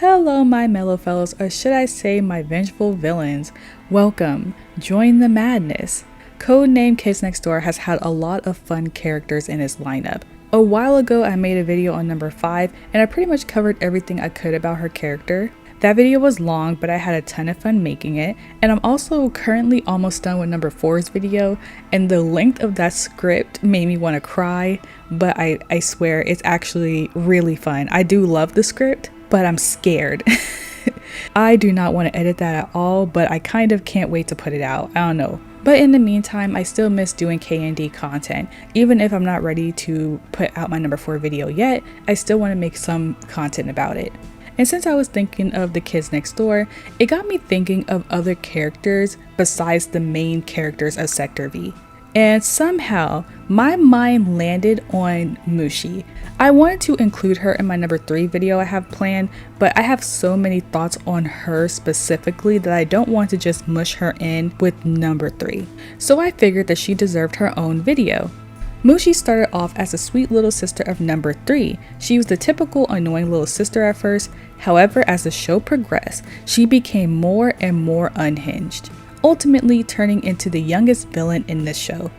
Hello my mellow fellows, or should I say my vengeful villains. Welcome, join the madness. Codename K.A.S.T.L.E has had a lot of fun characters in its lineup. A while ago I made a video on number 5 and I pretty much covered everything I could about her character. That video was long, but I had a ton of fun making it, and I'm also currently almost done with number 4's video, and the length of that script made me want to cry, but I swear it's actually really fun. I do love the script, but I'm scared. I do not want to edit that at all, but I kind of can't wait to put it out. I don't know. But in the meantime, I still miss doing KND content. Even if I'm not ready to put out my number 4 video yet, I still want to make some content about it. And since I was thinking of the kids next door, it got me thinking of other characters besides the main characters of Sector V. And somehow, my mind landed on Mushi. I wanted to include her in my number 3 video I have planned, but I have so many thoughts on her specifically that I don't want to just mush her in with number 3. So I figured that she deserved her own video. Mushi started off as a sweet little sister of number 3. She was the typical annoying little sister at first. However, as the show progressed, she became more and more unhinged, ultimately turning into the youngest villain in this show.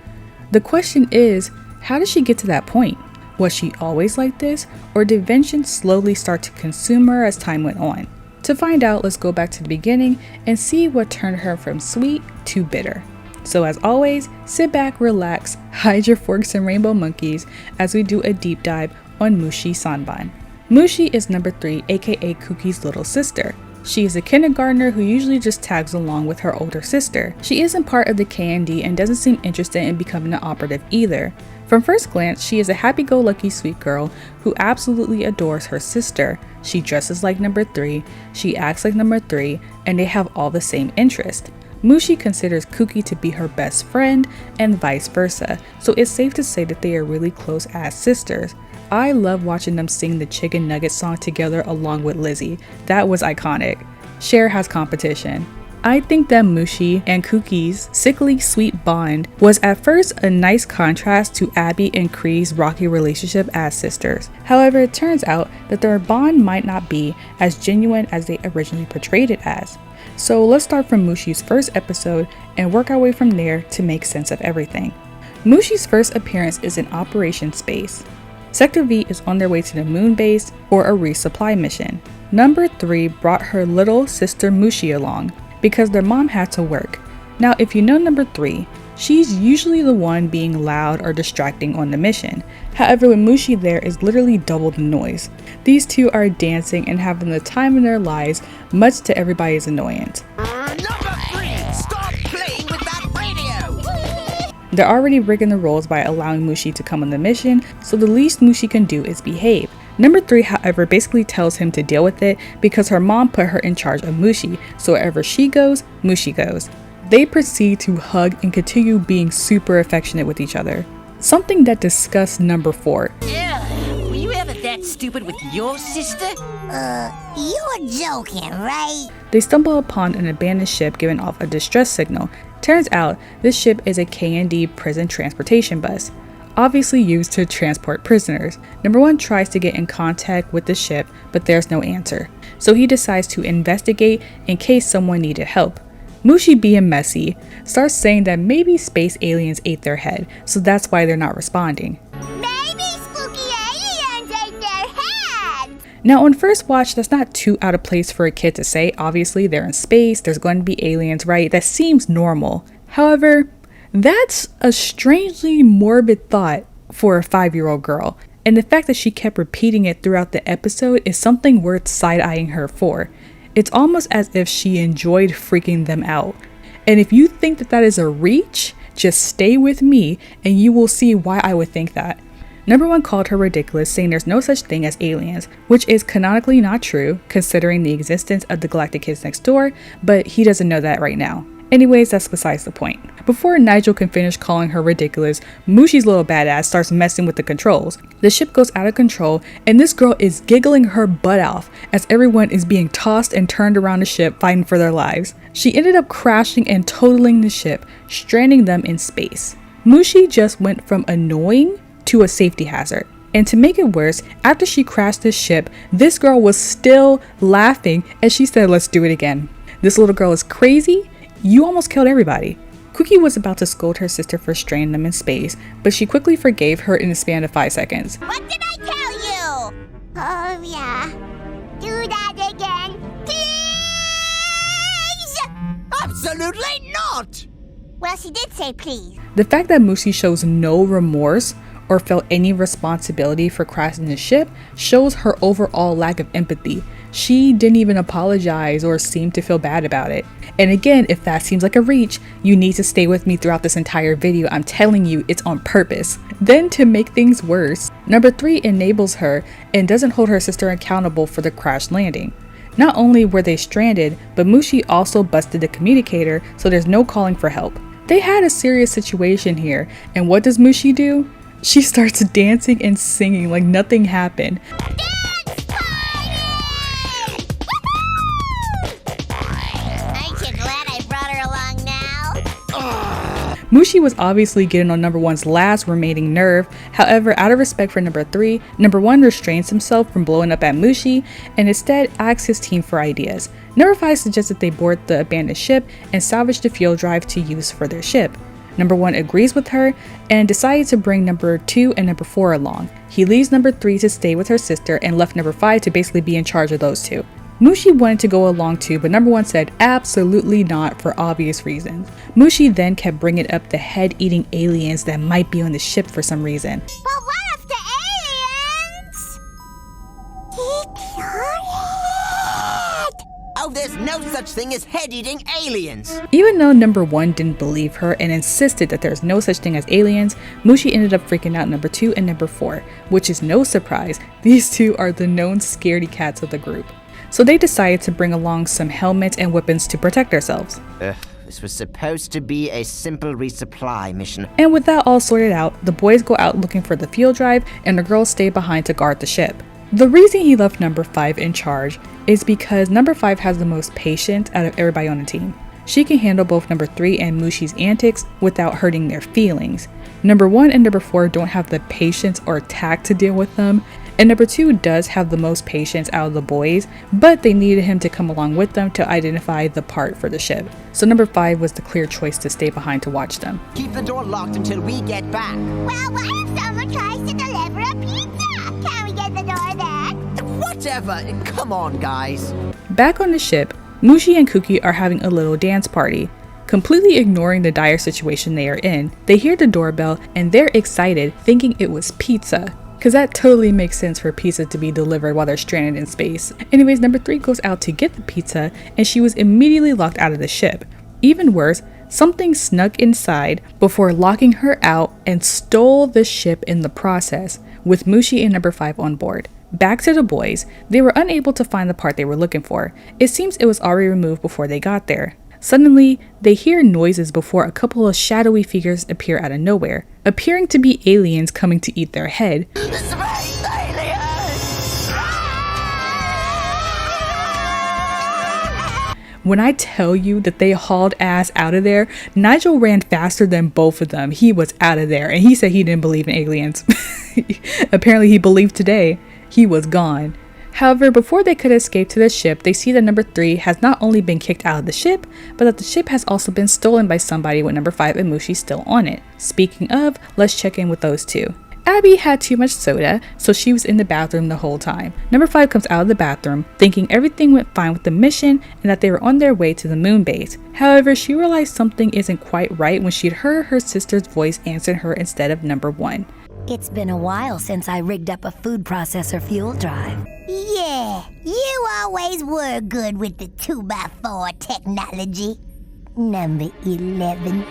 The question is, how did she get to that point? Was she always like this, or did vengeance slowly start to consume her as time went on? To find out, let's go back to the beginning and see what turned her from sweet to bitter. So as always, sit back, relax, hide your forks and rainbow monkeys as we do a deep dive on Mushi Sanban. Mushi is number 3, aka Kuki's little sister. She is a kindergartner who usually just tags along with her older sister. She isn't part of the KND and doesn't seem interested in becoming an operative either. From first glance, she is a happy-go-lucky sweet girl who absolutely adores her sister. She dresses like number 3, she acts like number 3, and they have all the same interests. Mushi considers Kuki to be her best friend and vice versa, so it's safe to say that they are really close as sisters. I love watching them sing the Chicken Nugget song together along with Lizzie. That was iconic. Cher has competition. I think that Mushi and Kuki's sickly sweet bond was at first a nice contrast to Abby and Kree's rocky relationship as sisters. However, it turns out that their bond might not be as genuine as they originally portrayed it as. So let's start from Mushi's first episode and work our way from there to make sense of everything. Mushi's first appearance is in Operation Space. Sector V is on their way to the moon base or a resupply mission. Number 3 brought her little sister Mushi along because their mom had to work. Now if you know number 3, she's usually the one being loud or distracting on the mission. However, with Mushi there is literally double the noise. These two are dancing and having the time of their lives, much to everybody's annoyance. Number 3, stop playing with that radio! They're already rigging the roles by allowing Mushi to come on the mission, so the least Mushi can do is behave. Number 3, however, basically tells him to deal with it because her mom put her in charge of Mushi, so wherever she goes, Mushi goes. They proceed to hug and continue being super affectionate with each other. Something that disgusts number 4. Were you ever that stupid with your sister? You're joking, right? They stumble upon an abandoned ship giving off a distress signal. Turns out, this ship is a KND prison transportation bus, obviously used to transport prisoners. Number 1 tries to get in contact with the ship, but there's no answer. So he decides to investigate in case someone needed help. Mushi, being messy, starts saying that maybe space aliens ate their head, so that's why they're not responding. Maybe spooky aliens ate their heads! Now on first watch, that's not too out of place for a kid to say. Obviously they're in space, there's going to be aliens, right? That seems normal. However, that's a strangely morbid thought for a 5-year-old girl, and the fact that she kept repeating it throughout the episode is something worth side-eyeing her for. It's almost as if she enjoyed freaking them out. And if you think that that is a reach, just stay with me and you will see why I would think that. Number 1 called her ridiculous, saying there's no such thing as aliens, which is canonically not true considering the existence of the galactic kids next door, but he doesn't know that right now. Anyways, that's besides the point. Before Nigel can finish calling her ridiculous, Mushi's little badass starts messing with the controls. The ship goes out of control and this girl is giggling her butt off as everyone is being tossed and turned around the ship fighting for their lives. She ended up crashing and totaling the ship, stranding them in space. Mushi just went from annoying to a safety hazard. And to make it worse, after she crashed the ship, this girl was still laughing and she said, "Let's do it again. This little girl is crazy. You almost killed everybody." Cookie was about to scold her sister for stranding them in space, but she quickly forgave her in the span of 5 seconds. What did I tell you? Oh, yeah. Do that again, please! Absolutely not! Well, she did say please. The fact that Mushi shows no remorse or felt any responsibility for crashing the ship shows her overall lack of empathy. She didn't even apologize or seem to feel bad about it. And again, if that seems like a reach, you need to stay with me throughout this entire video. I'm telling you, it's on purpose. Then to make things worse, number 3 enables her and doesn't hold her sister accountable for the crash landing. Not only were they stranded, but Mushi also busted the communicator, so there's no calling for help. They had a serious situation here, and what does Mushi do? She starts dancing and singing like nothing happened. Dance party! Woohoo! Aren't you glad I brought her along now? Mushi was obviously getting on number 1's last remaining nerve. However, out of respect for number 3, number 1 restrains himself from blowing up at Mushi and instead asks his team for ideas. Number 5 suggests that they board the abandoned ship and salvage the fuel drive to use for their ship. Number 1 agrees with her and decided to bring number 2 and number 4 along. He leaves number 3 to stay with her sister and left number 5 to basically be in charge of those two. Mushi wanted to go along too, but number 1 said absolutely not for obvious reasons. Mushi then kept bringing up the head-eating aliens that might be on the ship for some reason. But what if the aliens eat your head? Oh, there's no such thing as head-eating aliens! Even though number 1 didn't believe her and insisted that there's no such thing as aliens, Mushi ended up freaking out number 2 and number 4, which is no surprise. These two are the known scaredy cats of the group. So they decided to bring along some helmets and weapons to protect ourselves. This was supposed to be a simple resupply mission. And with that all sorted out, the boys go out looking for the fuel drive and the girls stay behind to guard the ship. The reason he left number 5 in charge is because number 5 has the most patience out of everybody on the team. She can handle both number 3 and Mushi's antics without hurting their feelings. Number 1 and number 4 don't have the patience or tact to deal with them, and number 2 does have the most patience out of the boys, but they needed him to come along with them to identify the part for the ship. So number 5 was the clear choice to stay behind to watch them. Keep the door locked until we get back. Well, what if someone tries to deliver a pizza? Can we get the door then? Whatever, come on guys. Back on the ship, Mushi and Cookie are having a little dance party. Completely ignoring the dire situation they are in, they hear the doorbell and they're excited, thinking it was pizza. Cause that totally makes sense for pizza to be delivered while they're stranded in space. Anyways, number 3 goes out to get the pizza and she was immediately locked out of the ship. Even worse, something snuck inside before locking her out and stole the ship in the process, with Mushi and number 5 on board. Back to the boys, they were unable to find the part they were looking for. It seems it was already removed before they got there. Suddenly, they hear noises before a couple of shadowy figures appear out of nowhere, appearing to be aliens coming to eat their head. Space aliens! When I tell you that they hauled ass out of there, Nigel ran faster than both of them. He was out of there and he said he didn't believe in aliens. Apparently he believed today. He was gone. However, before they could escape to the ship, they see that number 3 has not only been kicked out of the ship, but that the ship has also been stolen by somebody with number 5 and Mushi still on it. Speaking of, let's check in with those two. Abby had too much soda, so she was in the bathroom the whole time. Number 5 comes out of the bathroom, thinking everything went fine with the mission and that they were on their way to the moon base. However, she realized something isn't quite right when she heard her sister's voice answering her instead of number 1. It's been a while since I rigged up a food processor fuel drive. Yeah, you always were good with the 2x4 technology. Number 11.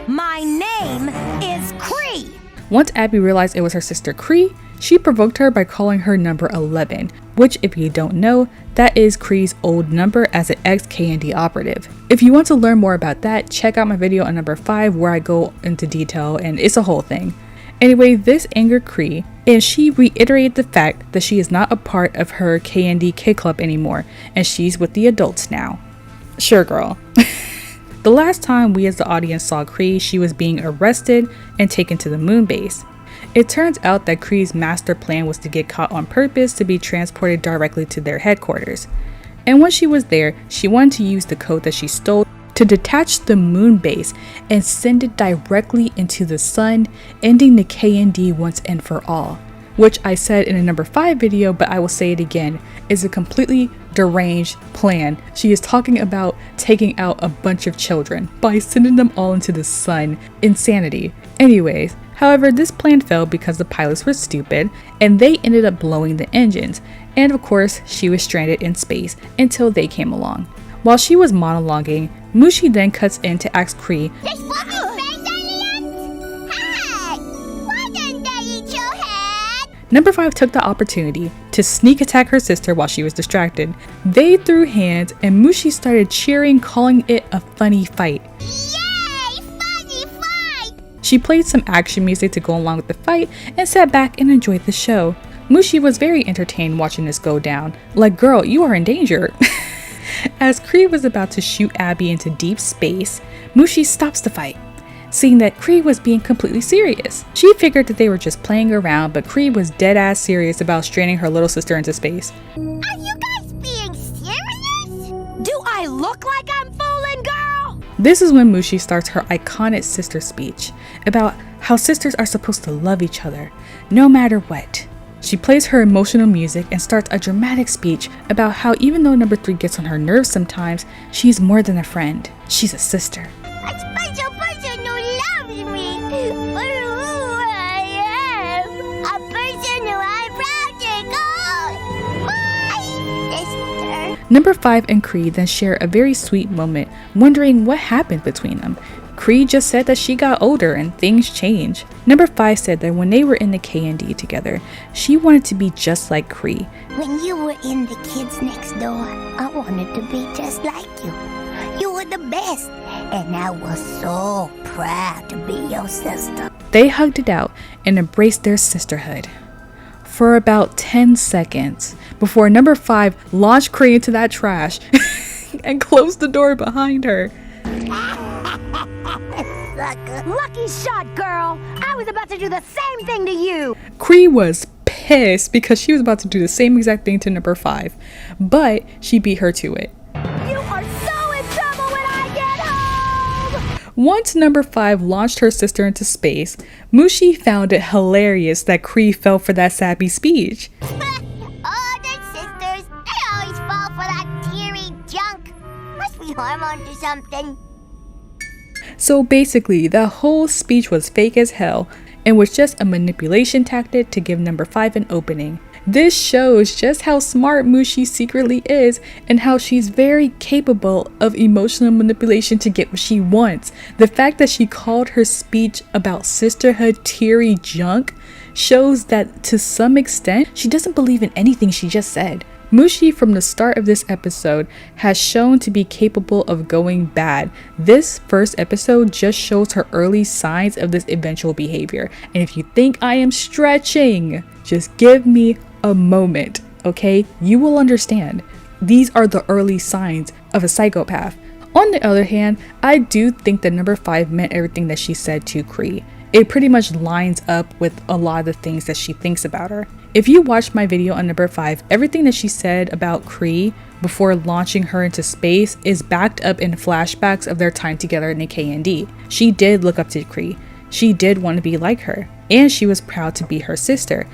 My name is Cree. Once Abby realized it was her sister Cree, she provoked her by calling her number 11, which if you don't know, that is Cree's old number as an ex-KND operative. If you want to learn more about that, check out my video on number 5 where I go into detail and it's a whole thing. Anyway, this angered Cree, and she reiterated the fact that she is not a part of her KND Kid Club anymore, and she's with the adults now. Sure, girl. The last time we as the audience saw Cree, she was being arrested and taken to the moon base. It turns out that K.A.S.T.L.E's master plan was to get caught on purpose to be transported directly to their headquarters. And once she was there, she wanted to use the code that she stole to detach the moon base and send it directly into the sun, ending the KND once and for all. Which I said in a number 5 video, but I will say it again, is a completely deranged plan. She is talking about taking out a bunch of children by sending them all into the sun. Insanity. Anyways, however, this plan failed because the pilots were stupid and they ended up blowing the engines. And of course, she was stranded in space until they came along. While she was monologuing, Mushi then cuts in to ask K.A.S.T.L.E, There's fucking space aliens? Hey! Why didn't they eat your head? Number 5 took the opportunity to sneak attack her sister while she was distracted. They threw hands and Mushi started cheering, calling it a funny fight. Yay! Funny fight! She played some action music to go along with the fight and sat back and enjoyed the show. Mushi was very entertained watching this go down. Like, girl, you are in danger. As K.A.S.T.L.E was about to shoot Abby into deep space, Mushi stops the fight, seeing that K.A.S.T.L.E was being completely serious. She figured that they were just playing around, but K.A.S.T.L.E was dead ass serious about stranding her little sister into space. Are you guys being serious? Do I look like I'm fooling, girl? This is when Mushi starts her iconic sister speech about how sisters are supposed to love each other, no matter what. She plays her emotional music and starts a dramatic speech about how even though number 3 gets on her nerves sometimes, she's more than a friend. She's a sister. A special person who loves me for who I am. A person who I'm proud to call my sister. Number 5 and K.A.S.T.L.E then share a very sweet moment, wondering what happened between them. K.A.S.T.L.E just said that she got older and things change. Number 5 said that when they were in the KND together, she wanted to be just like K.A.S.T.L.E. When you were in the kids next door, I wanted to be just like you. You were the best, and I was so proud to be your sister. They hugged it out and embraced their sisterhood for about 10 seconds before number 5 launched K.A.S.T.L.E into that trash and closed the door behind her. Sucker. Lucky shot, girl. I was about to do the same thing to you. K.A.S.T.L.E was pissed because she was about to do the same exact thing to number 5, but she beat her to it. You are so in trouble when I get home. Once number 5 launched her sister into space, Mushi found it hilarious that K.A.S.T.L.E fell for that sappy speech. All the sisters, they always fall for that teary junk. Must be hormones or something. So basically, that whole speech was fake as hell and was just a manipulation tactic to give number 5 an opening. This shows just how smart Mushi secretly is and how she's very capable of emotional manipulation to get what she wants. The fact that she called her speech about sisterhood teary junk shows that to some extent she doesn't believe in anything she just said. Mushi from the start of this episode has shown to be capable of going bad. This first episode just shows her early signs of this eventual behavior. And if you think I am stretching, just give me a moment, okay? You will understand. These are the early signs of a psychopath. On the other hand, I do think that number 5 meant everything that she said to K.A.S.T.L.E. It pretty much lines up with a lot of the things that she thinks about her. If you watched my video on number 5, everything that she said about K.A.S.T.L.E before launching her into space is backed up in flashbacks of their time together in the KND. She did look up to K.A.S.T.L.E. She did want to be like her, and she was proud to be her sister.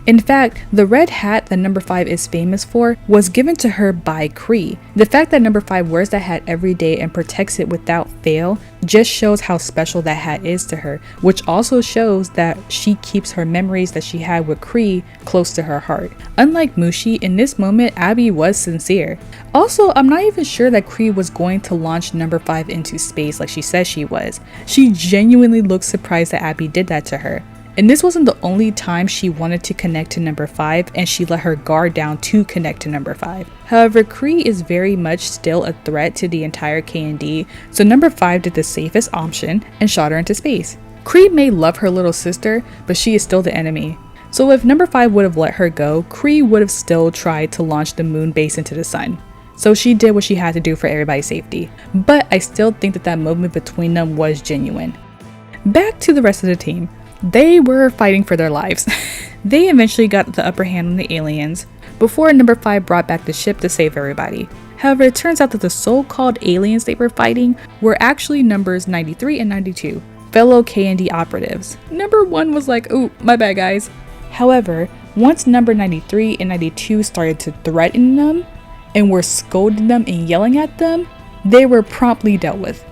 In fact, the red hat that number 5 is famous for was given to her by K.A.S.T.L.E. The fact that number 5 wears that hat every day and protects it without fail just shows how special that hat is to her, which also shows that she keeps her memories that she had with K.A.S.T.L.E close to her heart. Unlike Mushi, in this moment, Abby was sincere. Also, I'm not even sure that K.A.S.T.L.E was going to launch number 5 into space like she says she was. She genuinely looked surprised that Abby did that to her. And this wasn't the only time she wanted to connect to number 5 and she let her guard down to connect to number 5. However, K.A.S.T.L.E is very much still a threat to the entire KND, so number 5 did the safest option and shot her into space. K.A.S.T.L.E may love her little sister, but she is still the enemy. So if number 5 would have let her go, K.A.S.T.L.E would have still tried to launch the moon base into the sun. So she did what she had to do for everybody's safety. But I still think that that moment between them was genuine. Back to the rest of the team. They were fighting for their lives. They eventually got the upper hand on the aliens before number 5 brought back the ship to save everybody. However, it turns out that the so-called aliens they were fighting were actually numbers 93 and 92, fellow KND operatives. Number 1 was like, "Ooh, my bad guys." However, once number 93 and 92 started to threaten them and were scolding them and yelling at them, they were promptly dealt with.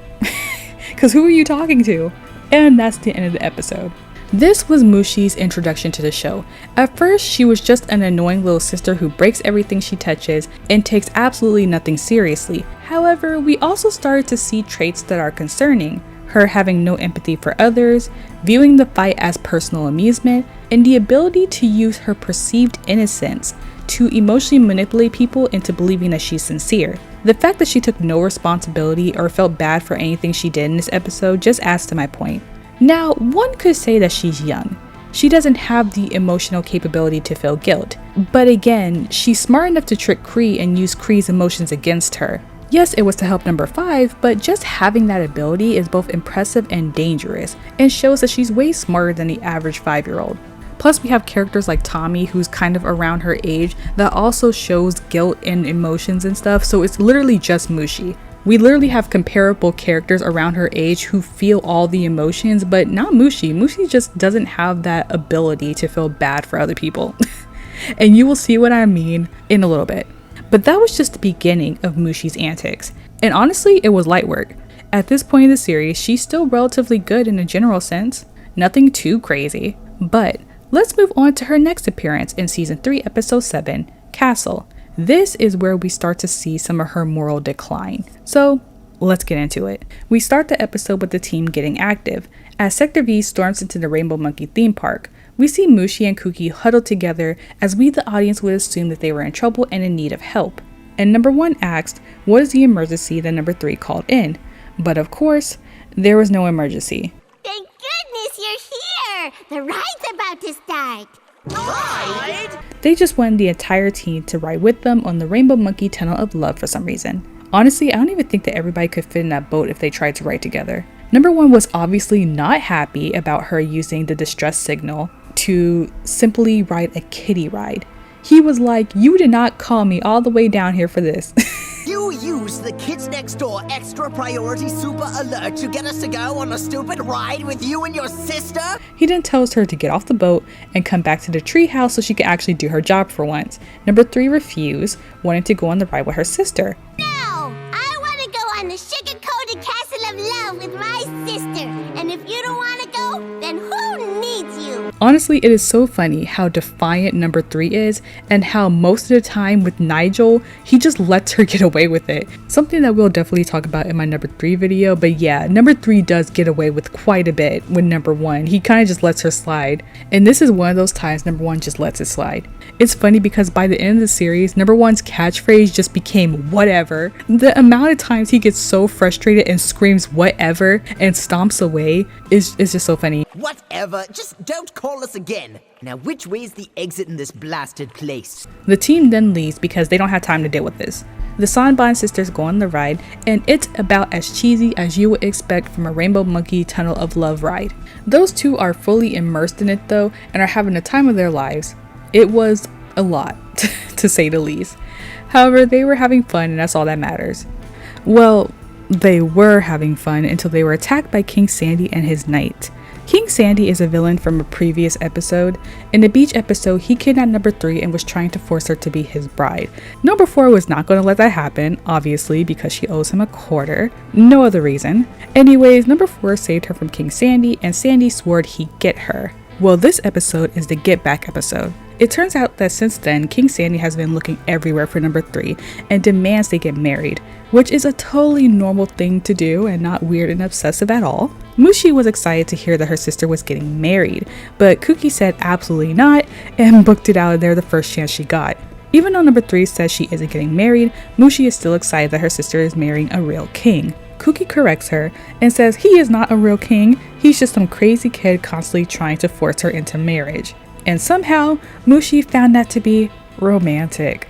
Because who are you talking to? And that's the end of the episode. This was Mushi's introduction to the show. At first, she was just an annoying little sister who breaks everything she touches and takes absolutely nothing seriously. However, we also started to see traits that are concerning. Her having no empathy for others, viewing the fight as personal amusement, and the ability to use her perceived innocence to emotionally manipulate people into believing that she's sincere. The fact that she took no responsibility or felt bad for anything she did in this episode just adds to my point. Now, one could say that she's young. She doesn't have the emotional capability to feel guilt. But again, she's smart enough to trick Kree and use Kree's emotions against her. Yes, it was to help number 5, but just having that ability is both impressive and dangerous, and shows that she's way smarter than the average 5-year-old. Plus, we have characters like Tommy, who's kind of around her age, that also shows guilt and emotions and stuff, so it's literally just Mushi. We literally have comparable characters around her age who feel all the emotions, but not Mushi. Mushi just doesn't have that ability to feel bad for other people. And you will see what I mean in a little bit. But that was just the beginning of Mushi's antics. And honestly, it was light work. At this point in the series, she's still relatively good in a general sense. Nothing too crazy. But let's move on to her next appearance in Season 3, Episode 7, K.A.S.T.L.E. This is where we start to see some of her moral decline. So let's get into it. We start the episode with the team getting active. As Sector V storms into the Rainbow Monkey theme park, we see Mushi and Kuki huddled together as we the audience would assume that they were in trouble and in need of help. And number 1 asked, what is the emergency that number 3 called in? But of course, there was no emergency. Thank goodness you're here! The ride's about to start! Ride? They just wanted the entire team to ride with them on the Rainbow Monkey Tunnel of Love for some reason. Honestly, I don't even think that everybody could fit in that boat if they tried to ride together. Number 1 was obviously not happy about her using the distress signal to simply ride a kiddie ride. He was like, "You did not call me all the way down here for this." You used the Kids Next Door extra priority super alert to get us to go on a stupid ride with you and your sister? He then tells her to get off the boat and come back to the treehouse so she could actually do her job for once. Number 3 refused, wanting to go on the ride with her sister. No! I want to go on the sugar-coated castle of love with my sister. And if you don't want to go, then who needs you? Honestly, it is so funny how defiant number 3 is and how most of the time with Nigel, he just lets her get away with it. Something that we'll definitely talk about in my number 3 video, but yeah, number 3 does get away with quite a bit with number 1. He kind of just lets her slide. And this is one of those times number 1 just lets it slide. It's funny because by the end of the series, number 1's catchphrase just became whatever. The amount of times he gets so frustrated and screams whatever and stomps away is just so funny. Whatever, just don't call us again. Now which way is the exit in this blasted place? The team then leaves because they don't have time to deal with this. The Sanban sisters go on the ride, and it's about as cheesy as you would expect from a Rainbow Monkey Tunnel of Love ride. Those two are fully immersed in it though, and are having the time of their lives. It was a lot, to say the least. However, they were having fun, and that's all that matters. Well, they were having fun until they were attacked by King Sandy and his knight. King Sandy is a villain from a previous episode. In the beach episode, he kidnapped number 3 and was trying to force her to be his bride. Number 4 was not going to let that happen, obviously because she owes him a quarter. No other reason. Anyways, number 4 saved her from King Sandy, and Sandy swore he'd get her. Well, this episode is the Get Back episode. It turns out that since then, King Sandy has been looking everywhere for number 3 and demands they get married, which is a totally normal thing to do and not weird and obsessive at all. Mushi was excited to hear that her sister was getting married, but Kuki said absolutely not and booked it out of there the first chance she got. Even though number 3 says she isn't getting married, Mushi is still excited that her sister is marrying a real king. Kuki corrects her and says he is not a real king, he's just some crazy kid constantly trying to force her into marriage. And somehow, Mushi found that to be romantic.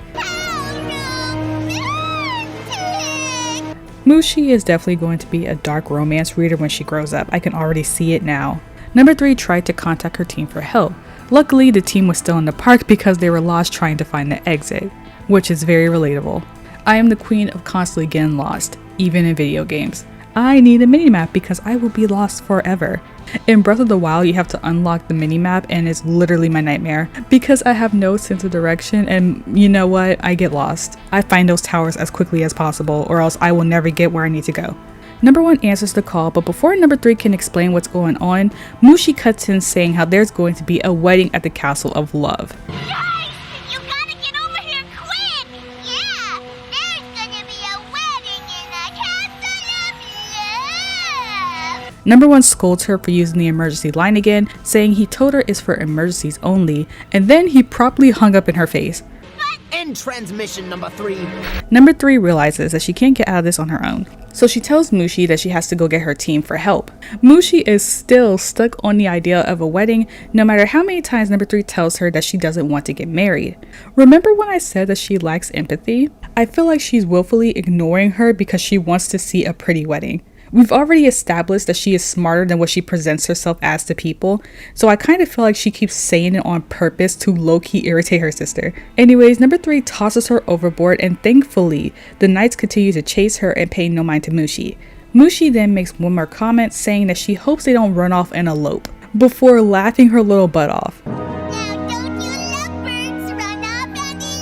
Mushi is definitely going to be a dark romance reader when she grows up. I can already see it now. Number 3 tried to contact her team for help. Luckily, the team was still in the park because they were lost trying to find the exit, which is very relatable. I am the queen of constantly getting lost, even in video games. I need a minimap because I will be lost forever. In Breath of the Wild, you have to unlock the minimap and it's literally my nightmare because I have no sense of direction, and you know what? I get lost. I find those towers as quickly as possible or else I will never get where I need to go. Number 1 answers the call, but before number 3 can explain what's going on, Mushi cuts in saying how there's going to be a wedding at the Castle of Love. Guys, you gotta get over here quick! Yeah, there's gonna be a wedding in the Castle of Love! Number 1 scolds her for using the emergency line again, saying he told her it's for emergencies only, and then he promptly hung up in her face. End transmission number 3. Number 3 realizes that she can't get out of this on her own, so she tells Mushi that she has to go get her team for help. Mushi is still stuck on the idea of a wedding, no matter how many times number 3 tells her that she doesn't want to get married. Remember when I said that she lacks empathy? I feel like she's willfully ignoring her because she wants to see a pretty wedding. We've already established that she is smarter than what she presents herself as to people, so I kind of feel like she keeps saying it on purpose to low-key irritate her sister. Anyways, number 3 tosses her overboard, and thankfully, the knights continue to chase her and pay no mind to Mushi. Mushi then makes one more comment saying that she hopes they don't run off and elope, before laughing her little butt off. Now don't you lovebirds run off and elope!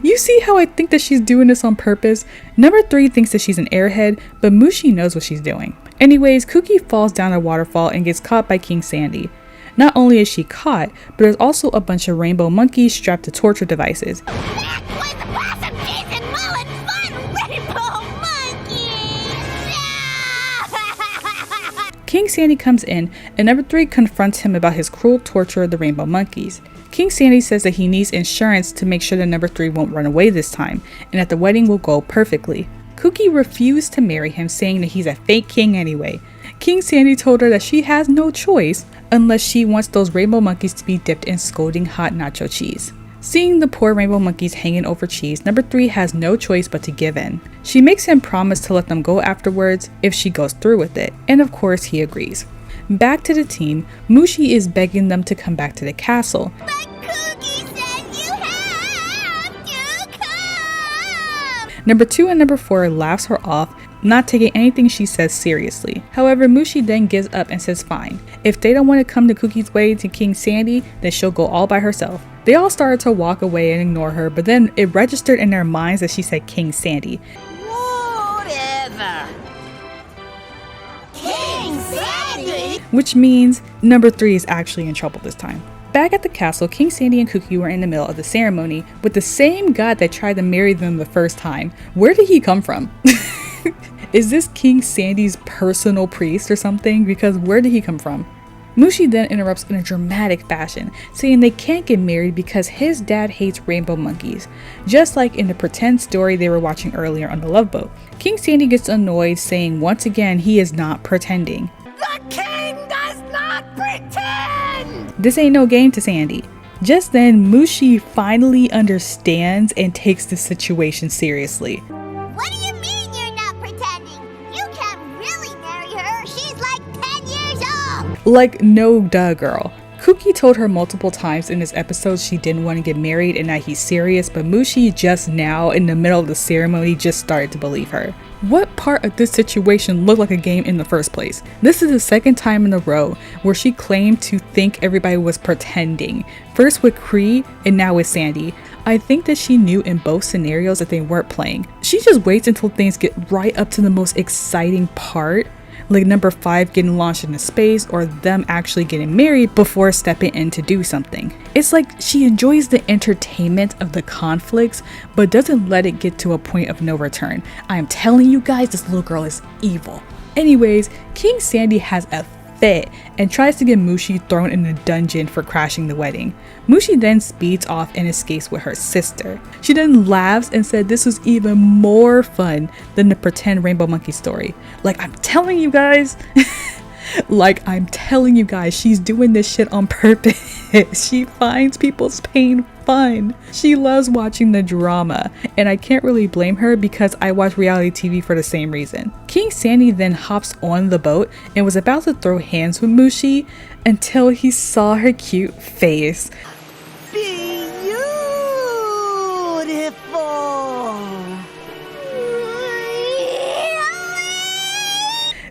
You see how I think that she's doing this on purpose? Number 3 thinks that she's an airhead, but Mushi knows what she's doing. Anyways, Cookie falls down a waterfall and gets caught by King Sandy. Not only is she caught, but there's also a bunch of rainbow monkeys strapped to torture devices. That was awesome, Jason Mullen fun, Rainbow Monkeys! King Sandy comes in, and number 3 confronts him about his cruel torture of the rainbow monkeys. King Sandy says that he needs insurance to make sure that number 3 won't run away this time, and that the wedding will go perfectly. Cookie refused to marry him, saying that he's a fake king anyway. King Sandy told her that she has no choice unless she wants those rainbow monkeys to be dipped in scalding hot nacho cheese. Seeing the poor rainbow monkeys hanging over cheese, number 3 has no choice but to give in. She makes him promise to let them go afterwards if she goes through with it, and of course he agrees. Back to the team, Mushi is begging them to come back to the castle. But Cookie said you have to come! Number 2 and number 4 laughs her off, not taking anything she says seriously. However, Mushi then gives up and says fine. If they don't want to come to Cookie's wedding to King Sandy, then she'll go all by herself. They all started to walk away and ignore her, but then it registered in their minds that she said King Sandy. Whatever. King Sandy! Which means number 3 is actually in trouble this time. Back at the castle, King Sandy and Cookie were in the middle of the ceremony with the same god that tried to marry them the first time. Where did he come from? Is this King Sandy's personal priest or something? Because where did he come from? Mushi then interrupts in a dramatic fashion, saying they can't get married because his dad hates rainbow monkeys, just like in the pretend story they were watching earlier on the Love Boat. King Sandy gets annoyed, saying once again he is not pretending. The king does not pretend! This ain't no game to Sandy. Just then, Mushi finally understands and takes the situation seriously. What do you mean you're not pretending? You can't really marry her. She's like 10 years old. Like, no duh, girl. Cookie told her multiple times in this episode she didn't want to get married and that he's serious, but Mushi just now, in the middle of the ceremony, just started to believe her. What part of this situation looked like a game in the first place? This is the second time in a row where she claimed to think everybody was pretending. First with Cree and now with Sandy. I think that she knew in both scenarios that they weren't playing. She just waits until things get right up to the most exciting part, like number 5 getting launched into space or them actually getting married before stepping in to do something. It's like she enjoys the entertainment of the conflicts but doesn't let it get to a point of no return. I am telling you guys, this little girl is evil. Anyways, King Sandy has a fit and tries to get Mushi thrown in a dungeon for crashing the wedding. Mushi then speeds off and escapes with her sister. She then laughs and said this was even more fun than the pretend rainbow monkey story. Like, I'm telling you guys, she's doing this shit on purpose. She finds people's pain fun. She loves watching the drama, and I can't really blame her because I watch reality TV for the same reason. King Sandy then hops on the boat and was about to throw hands with Mushi until he saw her cute face. Beautiful.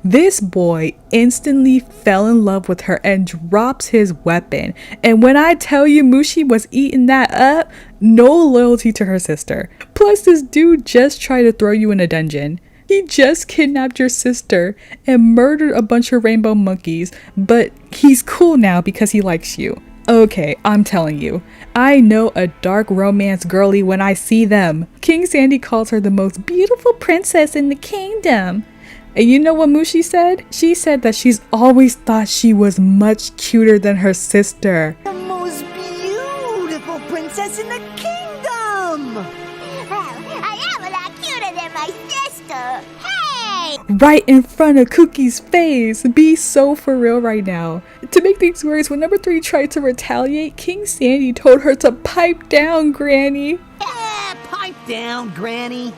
This boy instantly fell in love with her and drops his weapon. And when I tell you Mushi was eating that up, no loyalty to her sister. Plus, this dude just tried to throw you in a dungeon. He just kidnapped your sister and murdered a bunch of rainbow monkeys, but he's cool now because he likes you. Okay, I'm telling you, I know a dark romance girly when I see them. King Sandy calls her the most beautiful princess in the kingdom. And you know what Mushi said? She said that she's always thought she was much cuter than her sister. The most beautiful princess in the kingdom! Well, I am a lot cuter than my sister. Hey! Right in front of Cookie's face. Be so for real right now. To make things worse, when number 3 tried to retaliate, King Sandy told her to pipe down, Granny. Yeah, pipe down, Granny.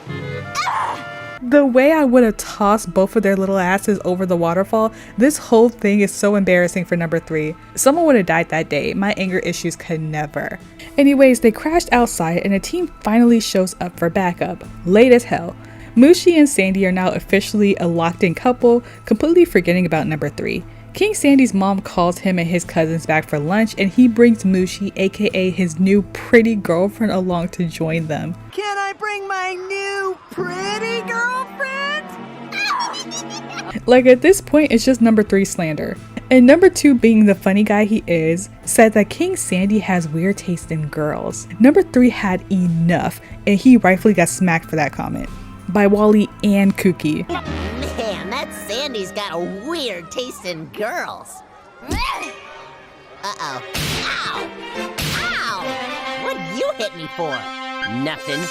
The way I would have tossed both of their little asses over the waterfall, this whole thing is so embarrassing for number 3. Someone would have died that day. My anger issues could never. Anyways, they crashed outside and a team finally shows up for backup. Late as hell. Mushi and Sandy are now officially a locked-in couple, completely forgetting about number 3. King Sandy's mom calls him and his cousins back for lunch, and he brings Mushi, aka his new pretty girlfriend, along to join them. Can I bring my new pretty girlfriend? Like at this point, it's just number 3 slander. And number 2, being the funny guy he is, said that King Sandy has weird taste in girls. Number 3 had enough, and he rightfully got smacked for that comment by Wally and Cookie. Man, that Sandy's got a weird taste in girls. Uh-oh. Ow! Ow! What'd you hit me for? Nothing.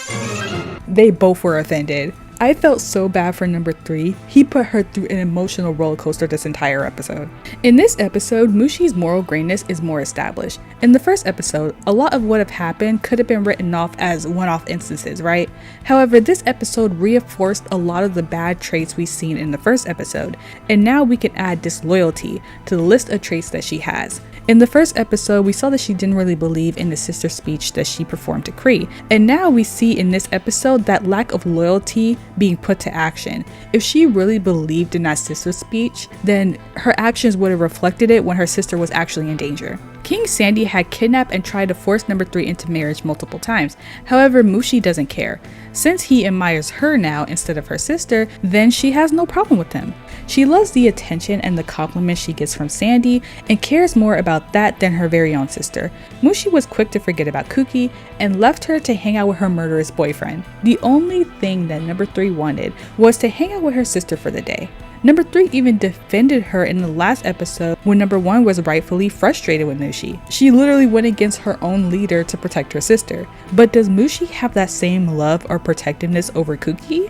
They both were offended. I felt so bad for number 3. He put her through an emotional roller coaster this entire episode. In this episode, Mushi's moral greatness is more established. In the first episode, a lot of what have happened could have been written off as one-off instances, right? However, this episode reinforced a lot of the bad traits we've seen in the first episode, and now we can add disloyalty to the list of traits that she has. In the first episode, we saw that she didn't really believe in the sister speech that she performed to Kree, and now we see in this episode that lack of loyalty being put to action. If she really believed in that sister speech, then her actions would have reflected it when her sister was actually in danger. King Sandy had kidnapped and tried to force number 3 into marriage multiple times. However, Mushi doesn't care. Since he admires her now instead of her sister, then she has no problem with him. She loves the attention and the compliments she gets from Sandy and cares more about that than her very own sister. Mushi was quick to forget about Cookie and left her to hang out with her murderous boyfriend. The only thing that number 3 wanted was to hang out with her sister for the day. Number 3 even defended her in the last episode when number 1 was rightfully frustrated with Mushi. She literally went against her own leader to protect her sister. But does Mushi have that same love or protectiveness over Cookie?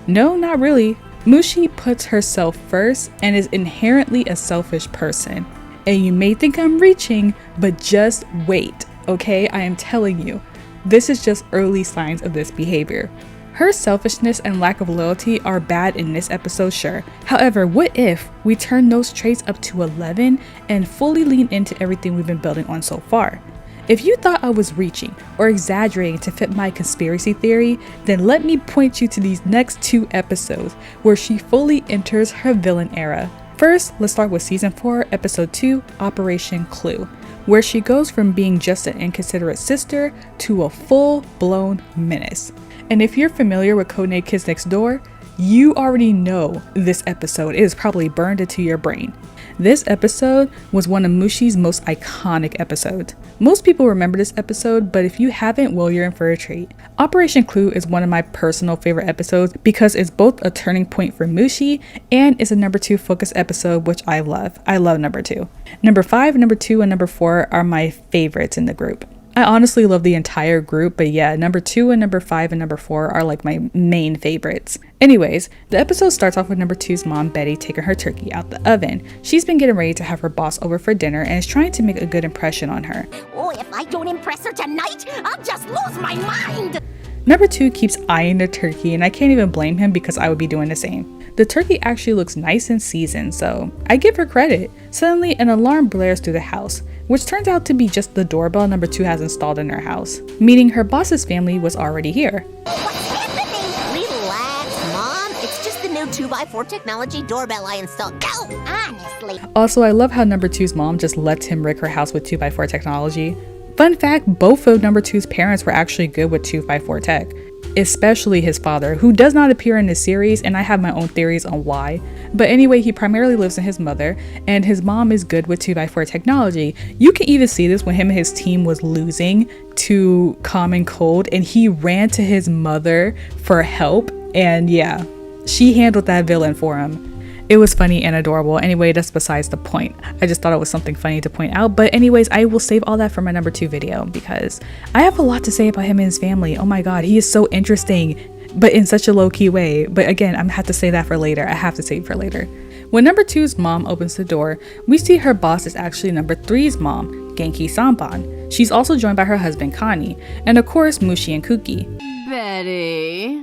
No, not really. Mushi puts herself first and is inherently a selfish person. And you may think I'm reaching, but just wait, okay? I am telling you, this is just early signs of this behavior. Her selfishness and lack of loyalty are bad in this episode, sure. However, what if we turn those traits up to 11 and fully lean into everything we've been building on so far? If you thought I was reaching or exaggerating to fit my conspiracy theory, then let me point you to these next 2 episodes where she fully enters her villain era. First, let's start with season 4, episode 2, Operation C.L.U.E, where she goes from being just an inconsiderate sister to a full-blown menace. And if you're familiar with Codename Kids Next Door, you already know this episode. It is probably burned into your brain. This episode was one of Mushi's most iconic episodes. Most people remember this episode, but if you haven't, well, you're in for a treat. Operation C.L.U.E is one of my personal favorite episodes because it's both a turning point for Mushi and is a number 2 focus episode, which I love. I love number 2. Number 5, number 2, and number 4 are my favorites in the group. I honestly love the entire group, but yeah, number 2 and number 5 and number 4 are like my main favorites. Anyways, the episode starts off with number 2's mom, Betty, taking her turkey out the oven. She's been getting ready to have her boss over for dinner and is trying to make a good impression on her. Oh, if I don't impress her tonight, I'll just lose my mind! Number 2 keeps eyeing the turkey, and I can't even blame him because I would be doing the same. The turkey actually looks nice and seasoned, so I give her credit. Suddenly, an alarm blares through the house, which turns out to be just the doorbell number 2 has installed in her house, meaning her boss's family was already here. What's happening? Relax, Mom. It's just the new 2x4 technology doorbell I installed. Go! Honestly. Also, I love how number 2's mom just lets him rig her house with 2x4 technology. Fun fact, both of number 2's parents were actually good with 2x4 tech, especially his father, who does not appear in this series, and I have my own theories on why. But anyway, he primarily lives in his mother, and his mom is good with 2x4 technology. You can even see this when him and his team was losing to Common Cold, and he ran to his mother for help, and yeah, she handled that villain for him. It was funny and adorable. Anyway, that's besides the point. I just thought it was something funny to point out. But anyways, I will save all that for my number 2 video because I have a lot to say about him and his family. Oh my god, he is so interesting, but in such a low-key way. But again, I'm gonna have to say that for later. I have to save for later. When number 2's mom opens the door, we see her boss is actually number 3's mom, Genki Sanban. She's also joined by her husband Connie, and of course Mushi and Kuki. Betty.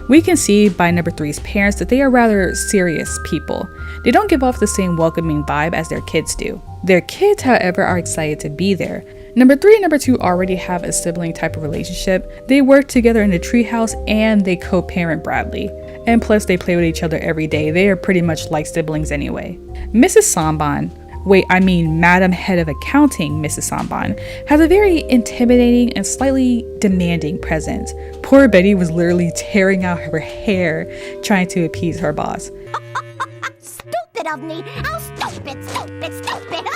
We can see by number 3's parents that they are rather serious people. They don't give off the same welcoming vibe as their kids do. Their kids, however, are excited to be there. Number 3 and number 2 already have a sibling type of relationship. They work together in the treehouse and they co-parent Bradley. And plus they play with each other every day. They are pretty much like siblings anyway. Mrs. Sanban, Madam Head of Accounting, Mrs. Sanban, has a very intimidating and slightly demanding presence. Poor Betty was literally tearing out her hair trying to appease her boss. Stupid of me! How stupid, stupid, stupid!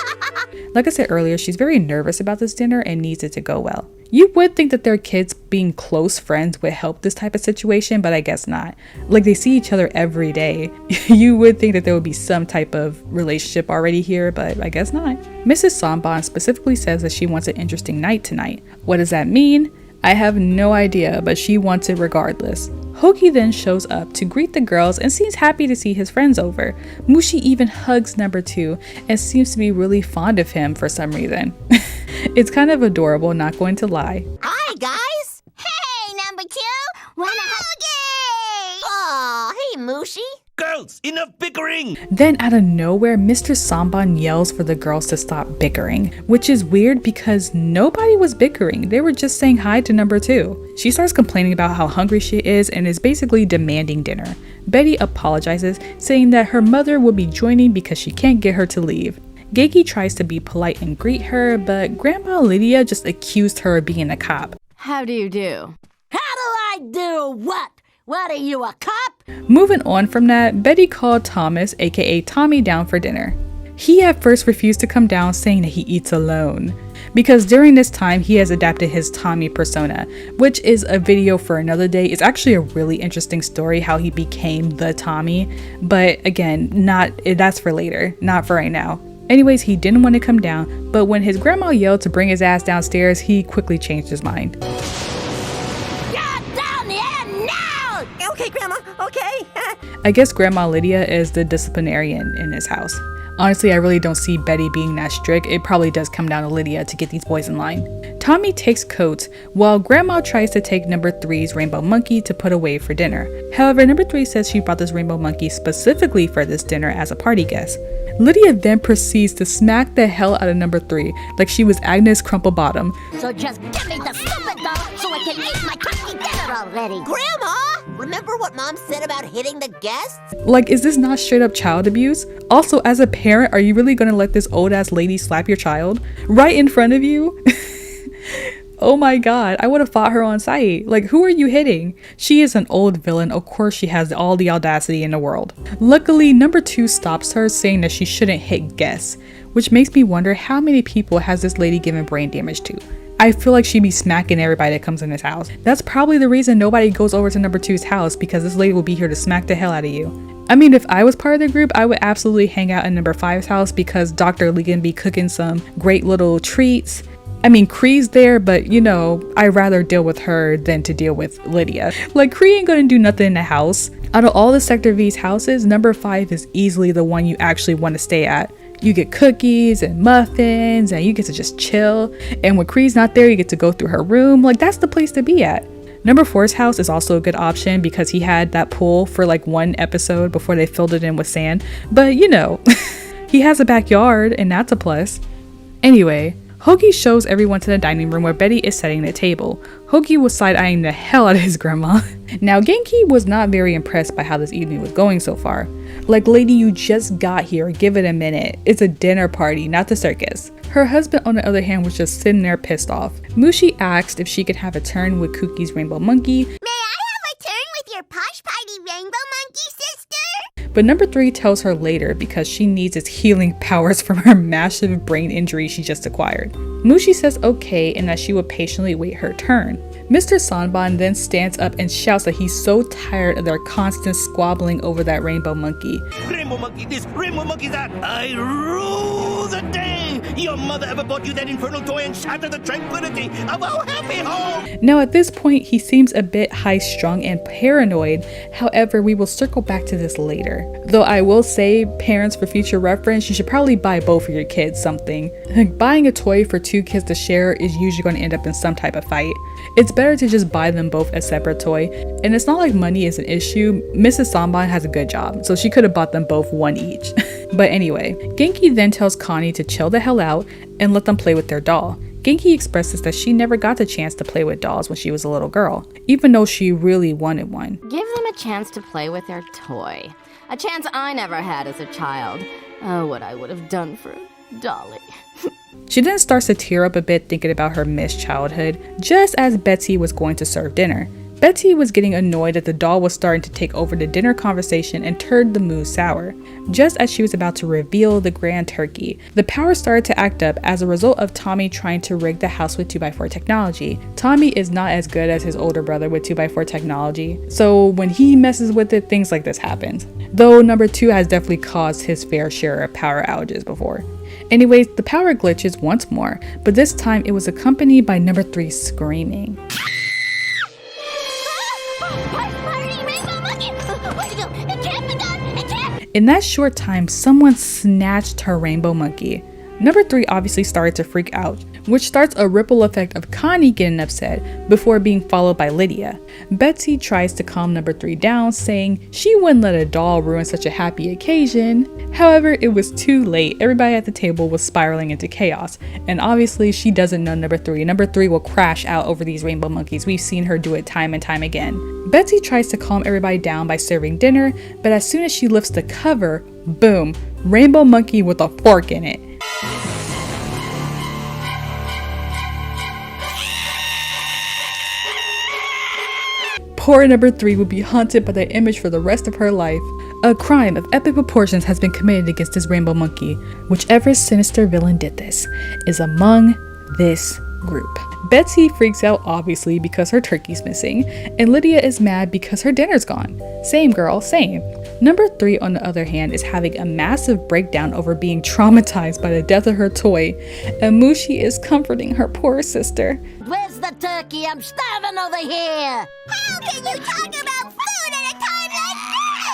Like I said earlier, she's very nervous about this dinner and needs it to go well. You would think that their kids being close friends would help this type of situation, but I guess not. Like, they see each other every day. You would think that there would be some type of relationship already here, but I guess not. Mrs. Sanban specifically says that she wants an interesting night tonight. What does that mean? I have no idea, but she wants it regardless. Hoki then shows up to greet the girls and seems happy to see his friends over. Mushi even hugs number 2 and seems to be really fond of him for some reason. It's kind of adorable, not going to lie. Hi, guys! Hey, number 2! Wanna huggy? Aw, hey, Mushi. Girls, enough bickering! Then out of nowhere, Mr. Sanban yells for the girls to stop bickering, which is weird because nobody was bickering. They were just saying hi to number 2. She starts complaining about how hungry she is and is basically demanding dinner. Betty apologizes, saying that her mother will be joining because she can't get her to leave. Genki tries to be polite and greet her, but Grandma Lydia just accused her of being a cop. How do you do? How do I do what? What are you, a cop? Moving on from that, Betty called Thomas, aka Tommy, down for dinner. He at first refused to come down, saying that he eats alone, because during this time he has adapted his Tommy persona, which is a video for another day. It's actually a really interesting story how he became the Tommy, but again, that's for later, not for right now. Anyways, he didn't want to come down, but when his grandma yelled to bring his ass downstairs, he quickly changed his mind. Okay, Grandma, okay. I guess Grandma Lydia is the disciplinarian in this house. Honestly, I really don't see Betty being that strict. It probably does come down to Lydia to get these boys in line. Tommy takes coats while Grandma tries to take number 3's rainbow monkey to put away for dinner. However, number 3 says she brought this rainbow monkey specifically for this dinner as a party guest. Lydia then proceeds to smack the hell out of number 3 like she was Agnes Crumplebottom. So just give me the stupid doll so I can eat my turkey dinner already. Grandma, remember what Mom said about hitting the guests? Like, is this not straight up child abuse? Also, as a parent, are you really gonna let this old ass lady slap your child right in front of you? Oh my god, I would have fought her on sight. Like, who are you hitting? She is an old villain. Of course she has all the audacity in the world. Luckily, number 2 stops her, saying that she shouldn't hit guests, which makes me wonder how many people has this lady given brain damage to. I feel like she'd be smacking everybody that comes in this house. That's probably the reason nobody goes over to number 2's house, because this lady will be here to smack the hell out of you. I mean, if I was part of the group, I would absolutely hang out in number 5's house because Dr. Lee can be cooking some great little treats. I mean, Kree's there, but you know, I'd rather deal with her than to deal with Lydia. Like, Kree ain't gonna do nothing in the house. Out of all the Sector V's houses, number 5 is easily the one you actually want to stay at. You get cookies and muffins and you get to just chill. And when Kree's not there, you get to go through her room. Like, that's the place to be at. Number 4's house is also a good option because he had that pool for like one episode before they filled it in with sand. But you know, he has a backyard and that's a plus. Anyway, Hoagie shows everyone to the dining room where Betty is setting the table. Hoagie was side-eyeing the hell out of his grandma. Now, Genki was not very impressed by how this evening was going so far. Like, lady, you just got here, give it a minute. It's a dinner party, not the circus. Her husband, on the other hand, was just sitting there pissed off. Mushi asked if she could have a turn with Cookie's rainbow monkey. May I have a turn with your posh party rainbow monkey, sister? But number 3 tells her later because she needs its healing powers from her massive brain injury she just acquired. Mushi says okay and that she will patiently wait her turn. Mr. Sanban then stands up and shouts that he's so tired of their constant squabbling over that rainbow monkey. Rainbow monkey this, rainbow monkey that. I rule the day. Your mother ever bought you that infernal toy and shattered the tranquility of our happy home? Now at this point, he seems a bit high-strung and paranoid. However, we will circle back to this later. Though I will say, parents, for future reference, you should probably buy both of your kids something. Buying a toy for 2 kids to share is usually going to end up in some type of fight. It's better to just buy them both a separate toy. And it's not like money is an issue. Mrs. Sanban has a good job, so she could have bought them both one each. But anyway, Genki then tells Connie to chill the hell out and let them play with their doll. Genki expresses that she never got the chance to play with dolls when she was a little girl, even though she really wanted one. Give them a chance to play with their toy. A chance I never had as a child. Oh, what I would have done for Dolly. She then starts to tear up a bit thinking about her missed childhood, just as Betsy was going to serve dinner. Betsy was getting annoyed that the doll was starting to take over the dinner conversation and turned the mood sour. Just as she was about to reveal the grand turkey, the power started to act up as a result of Tommy trying to rig the house with 2x4 technology. Tommy is not as good as his older brother with 2x4 technology, so when he messes with it, things like this happen. Though number 2 has definitely caused his fair share of power outages before. Anyways, the power glitches once more, but this time it was accompanied by number 3 screaming. In that short time, someone snatched her rainbow monkey. Number 3 obviously started to freak out, which starts a ripple effect of Connie getting upset before being followed by Lydia. Betsy tries to calm number 3 down, saying she wouldn't let a doll ruin such a happy occasion. However, it was too late. Everybody at the table was spiraling into chaos, and obviously she doesn't know number 3. Number 3 will crash out over these rainbow monkeys. We've seen her do it time and time again. Betsy tries to calm everybody down by serving dinner, but as soon as she lifts the cover, boom, rainbow monkey with a fork in it. Poor number 3 will be haunted by the image for the rest of her life. A crime of epic proportions has been committed against this rainbow monkey. Whichever sinister villain did this is among this group. Betsy freaks out obviously because her turkey's missing, and Lydia is mad because her dinner's gone. Same girl, same. Number 3 on the other hand is having a massive breakdown over being traumatized by the death of her toy, and Mushi is comforting her poor sister. Where's the turkey? I'm starving over here! How can you talk about food at a time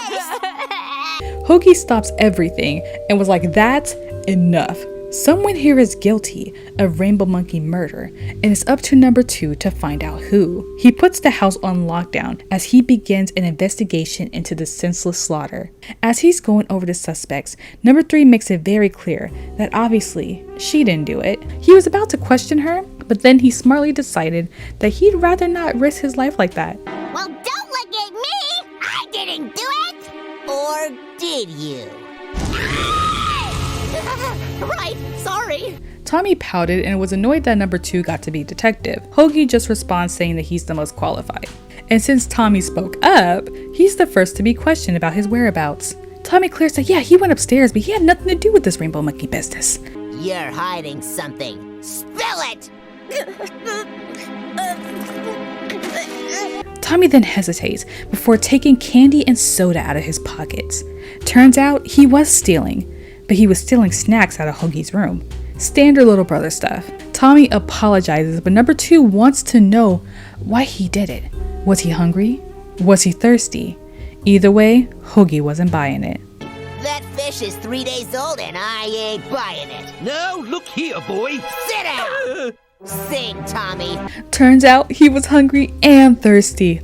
like this? Hoagie stops everything and was like, that's enough. Someone here is guilty of rainbow monkey murder, and it's up to number 2 to find out who. He puts the house on lockdown as he begins an investigation into the senseless slaughter. As he's going over the suspects, number 3 makes it very clear that obviously she didn't do it. He was about to question her, but then he smartly decided that he'd rather not risk his life like that. Well, don't look at me! I didn't do it! Or did you? Right, sorry. Tommy pouted and was annoyed that number 2 got to be detective. Hoagie just responds saying that he's the most qualified. And since Tommy spoke up, he's the first to be questioned about his whereabouts. Tommy clears that yeah, he went upstairs, but he had nothing to do with this rainbow monkey business. You're hiding something. Spill it! Tommy then hesitates before taking candy and soda out of his pockets. Turns out he was stealing, but he was stealing snacks out of Hoagie's room. Standard little brother stuff. Tommy apologizes, but number 2 wants to know why he did it. Was he hungry? Was he thirsty? Either way, Hoagie wasn't buying it. That fish is 3 days old and I ain't buying it. No, look here, boy. Sit down! Sing, Tommy. Turns out he was hungry and thirsty.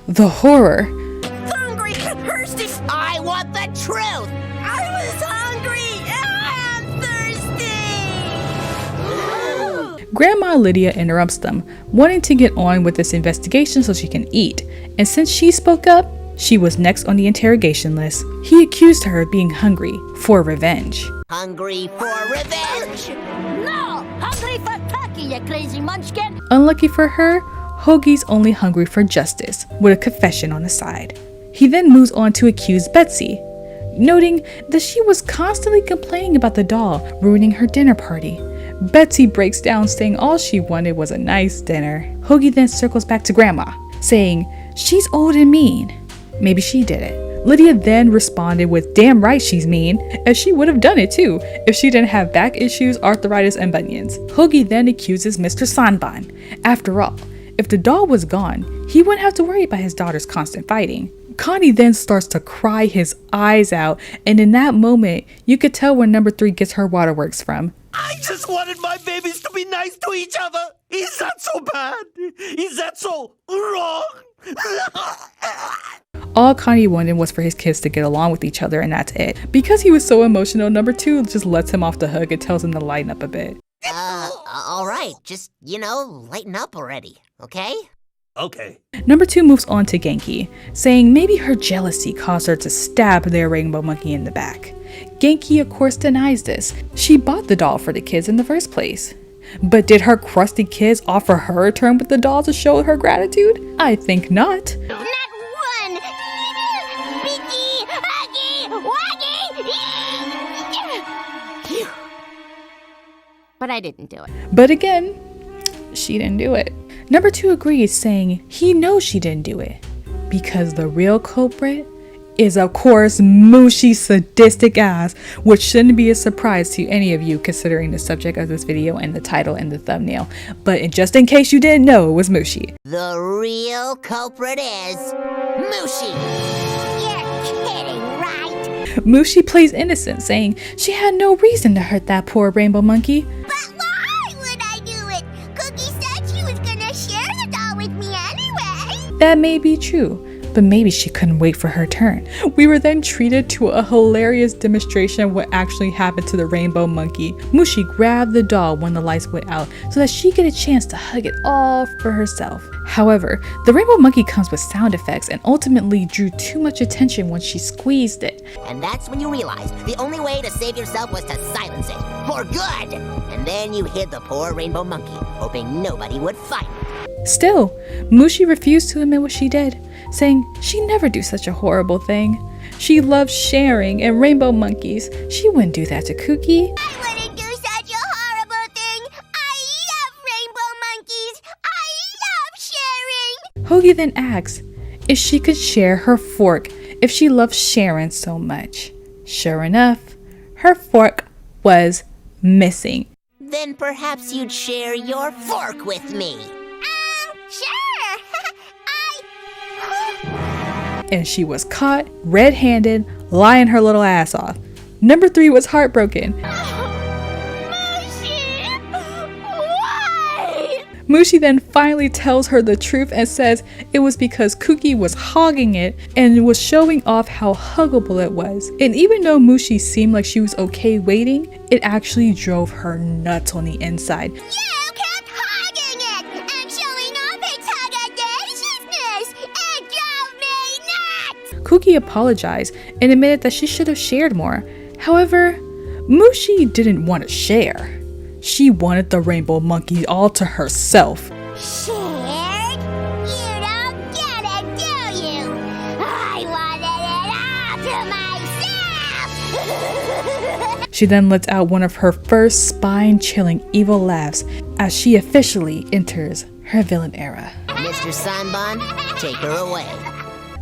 The horror. Hungry, thirsty. I want the truth. I was hungry and thirsty. Grandma Lydia interrupts them, wanting to get on with this investigation so she can eat. And since she spoke up, she was next on the interrogation list. He accused her of being hungry for revenge. Hungry for revenge? No! Hungry for turkey, you crazy munchkin! Unlucky for her, Hoagie's only hungry for justice, with a confession on the side. He then moves on to accuse Betsy, noting that she was constantly complaining about the doll ruining her dinner party. Betsy breaks down, saying all she wanted was a nice dinner. Hoagie then circles back to Grandma, saying she's old and mean. Maybe she did it. Lydia then responded with damn right she's mean, as she would have done it too if she didn't have back issues, arthritis, and bunions. Hoagie then accuses Mr. Sanban. After all, if the doll was gone, he wouldn't have to worry about his daughter's constant fighting. Connie then starts to cry his eyes out, and in that moment, you could tell where number 3 gets her waterworks from. I just wanted my babies to be nice to each other. Is that so bad? Is that so wrong? All Connie wanted was for his kids to get along with each other, and that's it. Because he was so emotional, number 2 just lets him off the hook and tells him to lighten up a bit. All right. Just, lighten up already, okay? Okay. Number 2 moves on to Genki, saying maybe her jealousy caused her to stab their rainbow monkey in the back. Genki of course denies this. She bought the doll for the kids in the first place. But did her crusty kids offer her a turn with the doll to show her gratitude? I think not. Not one! Bicky! Huggy! Wuggy! But I didn't do it. But again, she didn't do it. Number 2 agrees, saying he knows she didn't do it. Because the real culprit is of course Mushi's sadistic ass, which shouldn't be a surprise to any of you considering the subject of this video and the title and the thumbnail. But just in case you didn't know, it was Mushi. The real culprit is Mushi. You're kidding, right? Mushi plays innocent, saying she had no reason to hurt that poor rainbow monkey. But why would I do it? Cookie said she was gonna share the doll with me anyway. That may be true, but maybe she couldn't wait for her turn. We were then treated to a hilarious demonstration of what actually happened to the rainbow monkey. Mushi grabbed the doll when the lights went out so that she get a chance to hug it all for herself. However, the rainbow monkey comes with sound effects and ultimately drew too much attention when she squeezed it. And that's when you realized the only way to save yourself was to silence it. For good! And then you hid the poor rainbow monkey, hoping nobody would find it. Still, Mushi refused to admit what she did, saying she'd never do such a horrible thing. She loves sharing and rainbow monkeys. She wouldn't do that to Cookie. I wouldn't do such a horrible thing. I love rainbow monkeys. I love sharing. Hoagie then asks if she could share her fork if she loves Sharon so much. Sure enough, her fork was missing. Then perhaps you'd share your fork with me. Sure. And she was caught red-handed, lying her little ass off. Number 3 was heartbroken. Mushi! Why? Mushi then finally tells her the truth and says it was because Cookie was hogging it and was showing off how huggable it was. And even though Mushi seemed like she was okay waiting, it actually drove her nuts on the inside. You kept hogging it and showing off its huggadaciousness. It drove me nuts. Cookie apologized and admitted that she should have shared more. However, Mushi didn't want to share. She wanted the rainbow monkey all to herself. Shared? You don't get it, do you? I wanted it all to myself. She then lets out one of her first spine-chilling evil laughs as she officially enters her villain era. Mr. Sanban, take her away.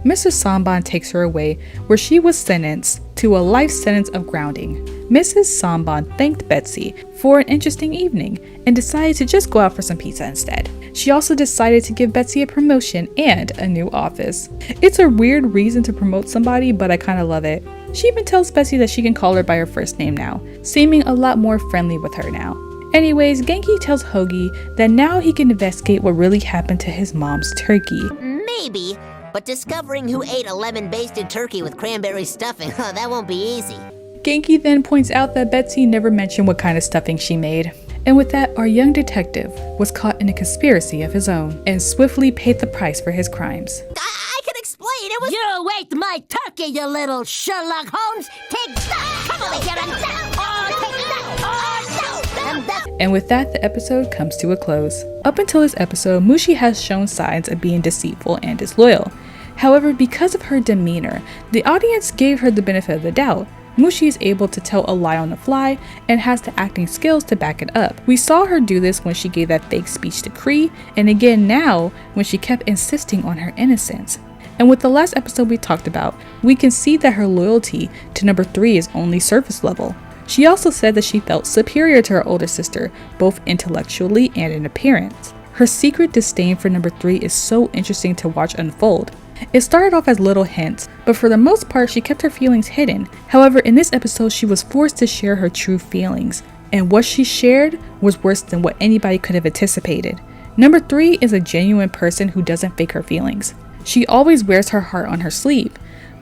Mr. Sanban takes her away, where she was sentenced to a life sentence of grounding. Mrs. Sanban thanked Betsy for an interesting evening and decided to just go out for some pizza instead. She also decided to give Betsy a promotion and a new office. It's a weird reason to promote somebody, but I kinda love it. She even tells Betsy that she can call her by her first name now, seeming a lot more friendly with her now. Anyways, Genki tells Hoagie that now he can investigate what really happened to his mom's turkey. Maybe, but discovering who ate a lemon-basted turkey with cranberry stuffing, that won't be easy. Genki then points out that Betsy never mentioned what kind of stuffing she made. And with that, our young detective was caught in a conspiracy of his own and swiftly paid the price for his crimes. I can explain, it was— You ate my turkey, you little Sherlock Holmes! Take that! Come on, get him! Take that! And with that, the episode comes to a close. Up until this episode, Mushi has shown signs of being deceitful and disloyal. However, because of her demeanor, the audience gave her the benefit of the doubt. Mushi is able to tell a lie on the fly and has the acting skills to back it up. We saw her do this when she gave that fake speech to Kree, and again now when she kept insisting on her innocence. And with the last episode we talked about, we can see that her loyalty to number 3 is only surface level. She also said that she felt superior to her older sister, both intellectually and in appearance. Her secret disdain for number 3 is so interesting to watch unfold. It started off as little hints, but for the most part she kept her feelings hidden. However, in this episode she was forced to share her true feelings, and what she shared was worse than what anybody could have anticipated. Number 3 is a genuine person who doesn't fake her feelings. She always wears her heart on her sleeve.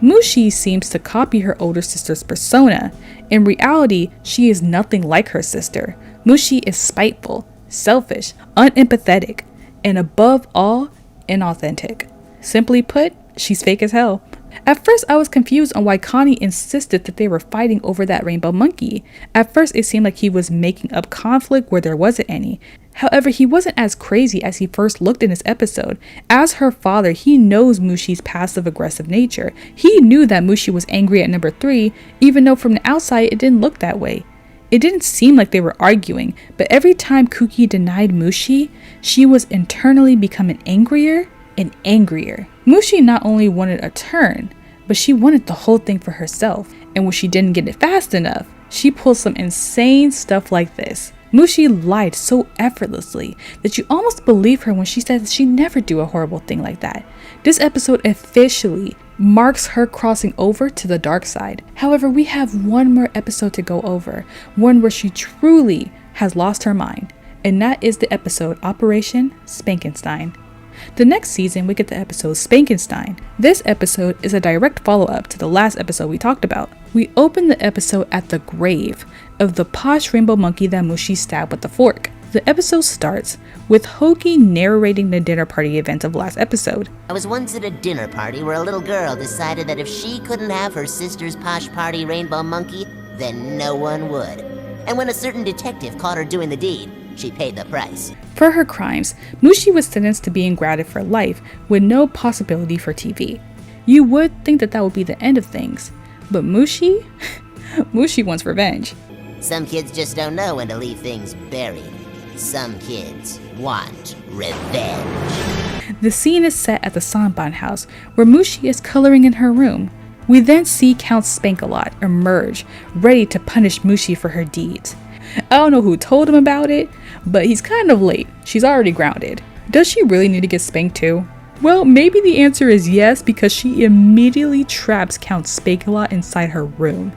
Mushi seems to copy her older sister's persona. In reality, she is nothing like her sister. Mushi is spiteful, selfish, unempathetic, and above all, inauthentic. Simply put, she's fake as hell. At first, I was confused on why Connie insisted that they were fighting over that rainbow monkey. At first, it seemed like he was making up conflict where there wasn't any. However, he wasn't as crazy as he first looked in this episode. As her father, he knows Mushi's passive-aggressive nature. He knew that Mushi was angry at number 3, even though from the outside it didn't look that way. It didn't seem like they were arguing, but every time Kuki denied Mushi, she was internally becoming angrier and angrier. Mushi not only wanted a turn, but she wanted the whole thing for herself. And when she didn't get it fast enough, she pulled some insane stuff like this. Mushi lied so effortlessly that you almost believe her when she said that she'd never do a horrible thing like that. This episode officially marks her crossing over to the dark side. However, we have one more episode to go over, one where she truly has lost her mind, and that is the episode Operation Spankenstein. The next season, we get the episode Spankenstein. This episode is a direct follow-up to the last episode we talked about. We open the episode at the grave of the posh rainbow monkey that Mushi stabbed with the fork. The episode starts with Hoagie narrating the dinner party events of last episode. I was once at a dinner party where a little girl decided that if she couldn't have her sister's posh party rainbow monkey, then no one would. And when a certain detective caught her doing the deed, she paid the price. For her crimes, Mushi was sentenced to being grounded for life with no possibility for TV. You would think that would be the end of things, but Mushi? Mushi wants revenge. Some kids just don't know when to leave things buried. Some kids want revenge. The scene is set at the Sanban house, where Mushi is coloring in her room. We then see Count Spank-A-Lot emerge, ready to punish Mushi for her deeds. I don't know who told him about it, but he's kind of late. She's already grounded. Does she really need to get spanked too? Well, maybe the answer is yes, because she immediately traps Count Spank-A-Lot inside her room.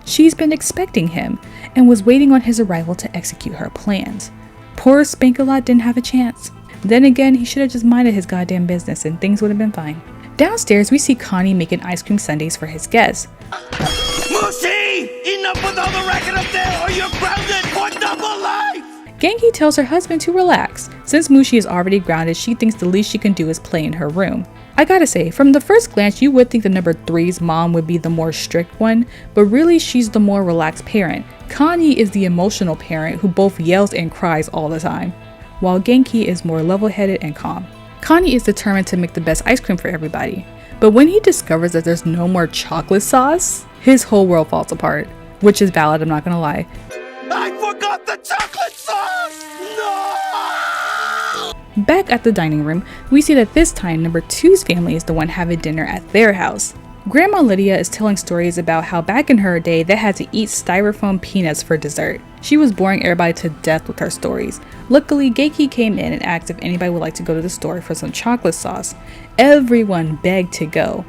She's been expecting him and was waiting on his arrival to execute her plans. Poor Spank-A-Lot didn't have a chance. Then again, he should have just minded his goddamn business and things would have been fine. Downstairs, we see Connie making ice cream sundaes for his guests. Mushi! Enough with all the racket up there or you're grounded for double life! Genki tells her husband to relax. Since Mushi is already grounded, she thinks the least she can do is play in her room. I gotta say, from the first glance, you would think the number 3's mom would be the more strict one, but really she's the more relaxed parent. Connie is the emotional parent who both yells and cries all the time, while Genki is more level-headed and calm. Connie is determined to make the best ice cream for everybody, but when he discovers that there's no more chocolate sauce, his whole world falls apart. which is valid, I'm not gonna lie. I forgot the chocolate sauce! No! Back at the dining room, we see that this time number 2's family is the one having dinner at their house. Grandma Lydia is telling stories about how back in her day they had to eat styrofoam peanuts for dessert. She was boring everybody to death with her stories. Luckily, Geiki came in and asked if anybody would like to go to the store for some chocolate sauce. Everyone begged to go.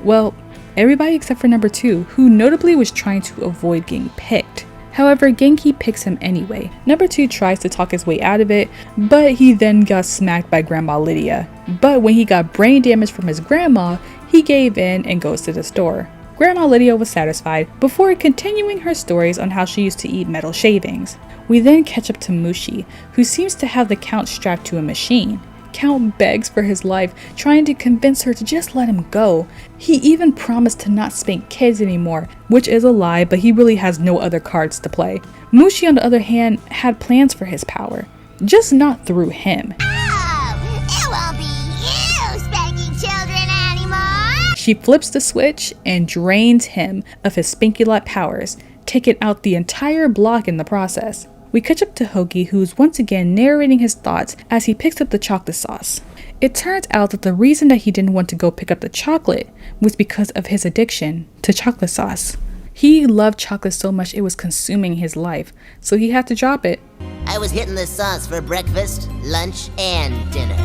Well, everybody except for number 2, who notably was trying to avoid getting picked. However, Genki picks him anyway. Number 2 tries to talk his way out of it, but he then got smacked by Grandma Lydia. But when he got brain damage from his grandma, he gave in and goes to the store. Grandma Lydia was satisfied before continuing her stories on how she used to eat metal shavings. We then catch up to Mushi, who seems to have the Count strapped to a machine. Count begs for his life, trying to convince her to just let him go. He even promised to not spank kids anymore, which is a lie, but he really has no other cards to play. Mushi, on the other hand, had plans for his power, just not through him. Oh, it won't be you spanking children anymore! She flips the switch and drains him of his Spanky-Lot powers, taking out the entire block in the process. We catch up to Hoagie, who's once again narrating his thoughts as he picks up the chocolate sauce. It turns out that the reason that he didn't want to go pick up the chocolate was because of his addiction to chocolate sauce. He loved chocolate so much it was consuming his life, so he had to drop it. I was hitting the sauce for breakfast, lunch, and dinner.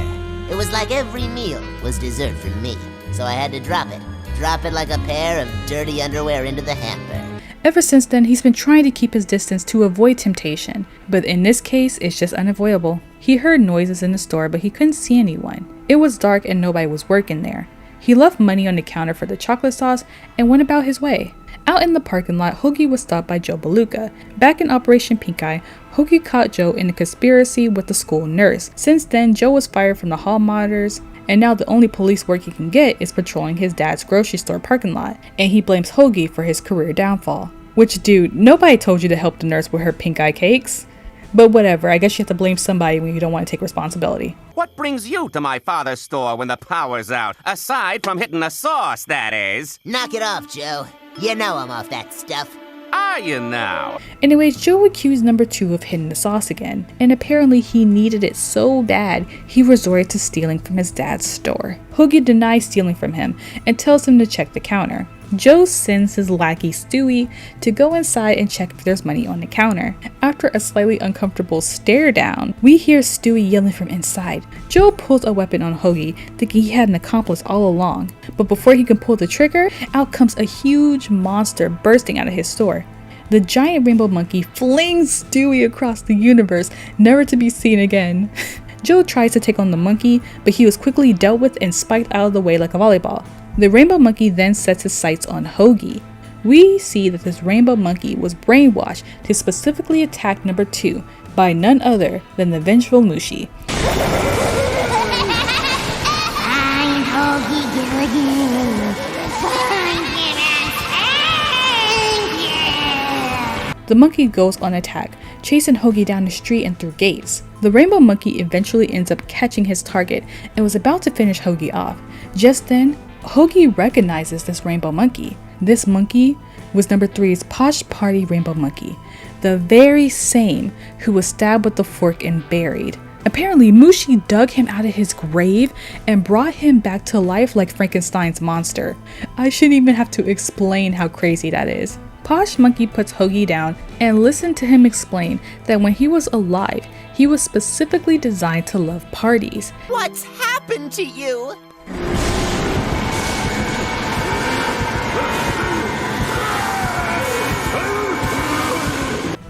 It was like every meal was dessert for me, so I had to drop it. Drop it like a pair of dirty underwear into the hamper. Ever since then, he's been trying to keep his distance to avoid temptation, but in this case, it's just unavoidable. He heard noises in the store, but he couldn't see anyone. It was dark and nobody was working there. He left money on the counter for the chocolate sauce and went about his way. Out in the parking lot, Hoagie was stopped by Joe Beluga. Back in Operation Pink Eye, Hoagie caught Joe in a conspiracy with the school nurse. Since then, Joe was fired from the hall monitors, and now the only police work he can get is patrolling his dad's grocery store parking lot, and he blames Hoagie for his career downfall. Which, dude, nobody told you to help the nurse with her pink eye cakes. But whatever, I guess you have to blame somebody when you don't want to take responsibility. What brings you to my father's store when the power's out? Aside from hitting the sauce, that is. Knock it off, Joe. You know I'm off that stuff. Are you now? Anyways, Joe accused number 2 of hitting the sauce again, and apparently he needed it so bad he resorted to stealing from his dad's store. Hoagie denies stealing from him and tells him to check the counter. Joe sends his lackey C.L.U.E to go inside and check if there's money on the counter. After a slightly uncomfortable stare down, we hear C.L.U.E yelling from inside. Joe pulls a weapon on Hoagie, thinking he had an accomplice all along. But before he can pull the trigger, out comes a huge monster bursting out of his store. The giant rainbow monkey flings C.L.U.E across the universe, never to be seen again. Joe tries to take on the monkey, but he was quickly dealt with and spiked out of the way like a volleyball. The rainbow monkey then sets his sights on Hoagie. We see that this rainbow monkey was brainwashed to specifically attack number 2 by none other than the vengeful Mushi. I'm Hoagie Goody. The monkey goes on attack, chasing Hoagie down the street and through gates. The rainbow monkey eventually ends up catching his target and was about to finish Hoagie off. Just then, Hoagie recognizes this rainbow monkey. This monkey was number 3's Posh Party Rainbow Monkey, the very same who was stabbed with the fork and buried. Apparently, Mushi dug him out of his grave and brought him back to life like Frankenstein's monster. I shouldn't even have to explain how crazy that is. Posh Monkey puts Hoagie down and listen to him explain that when he was alive, he was specifically designed to love parties. What's happened to you?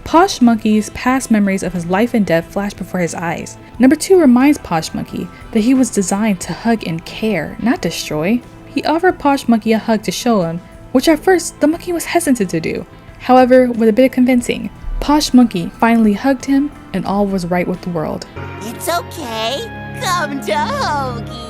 Posh Monkey's past memories of his life and death flash before his eyes. Number 2 reminds Posh Monkey that he was designed to hug and care, not destroy. He offered Posh Monkey a hug to show him, which at first the monkey was hesitant to do. However, with a bit of convincing, Posh Monkey finally hugged him and all was right with the world. It's okay. Come to Hoagie.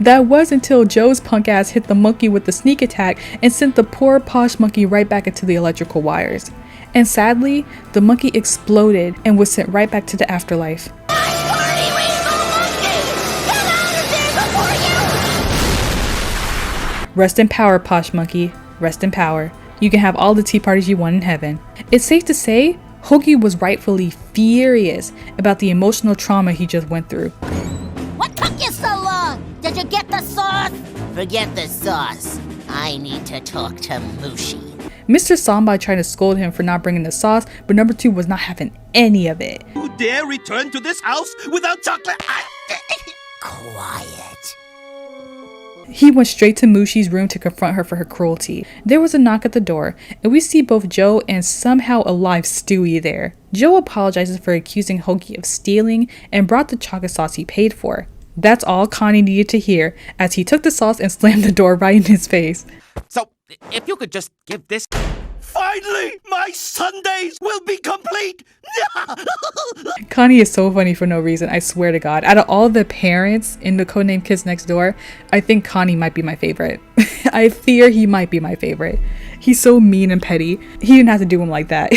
That was until Joe's punk ass hit the monkey with the sneak attack and sent the poor Posh Monkey right back into the electrical wires. And sadly, the monkey exploded and was sent right back to the afterlife. Party Rainbow Monkey! Get out of there Rest in power, Posh Monkey. Rest in power. You can have all the tea parties you want in heaven. It's safe to say, Hoagie was rightfully furious about the emotional trauma he just went through. What took you so long? Did you get the sauce? Forget the sauce. I need to talk to Mushi. Mr. Samba tried to scold him for not bringing the sauce, but number 2 was not having any of it. You dare return to this house without chocolate? Quiet. He went straight to Mushi's room to confront her for her cruelty. There was a knock at the door, and we see both Joe and somehow alive Stewie there. Joe apologizes for accusing Hoagie of stealing and brought the chocolate sauce he paid for. That's all Connie needed to hear, as he took the sauce and slammed the door right in his face. So, if you could just give this... Finally, my Sundays will be complete! Connie is so funny for no reason, I swear to God. Out of all the parents in the Codename Kids Next Door, I think Connie might be my favorite. I fear he might be my favorite. He's so mean and petty. He didn't have to do him like that.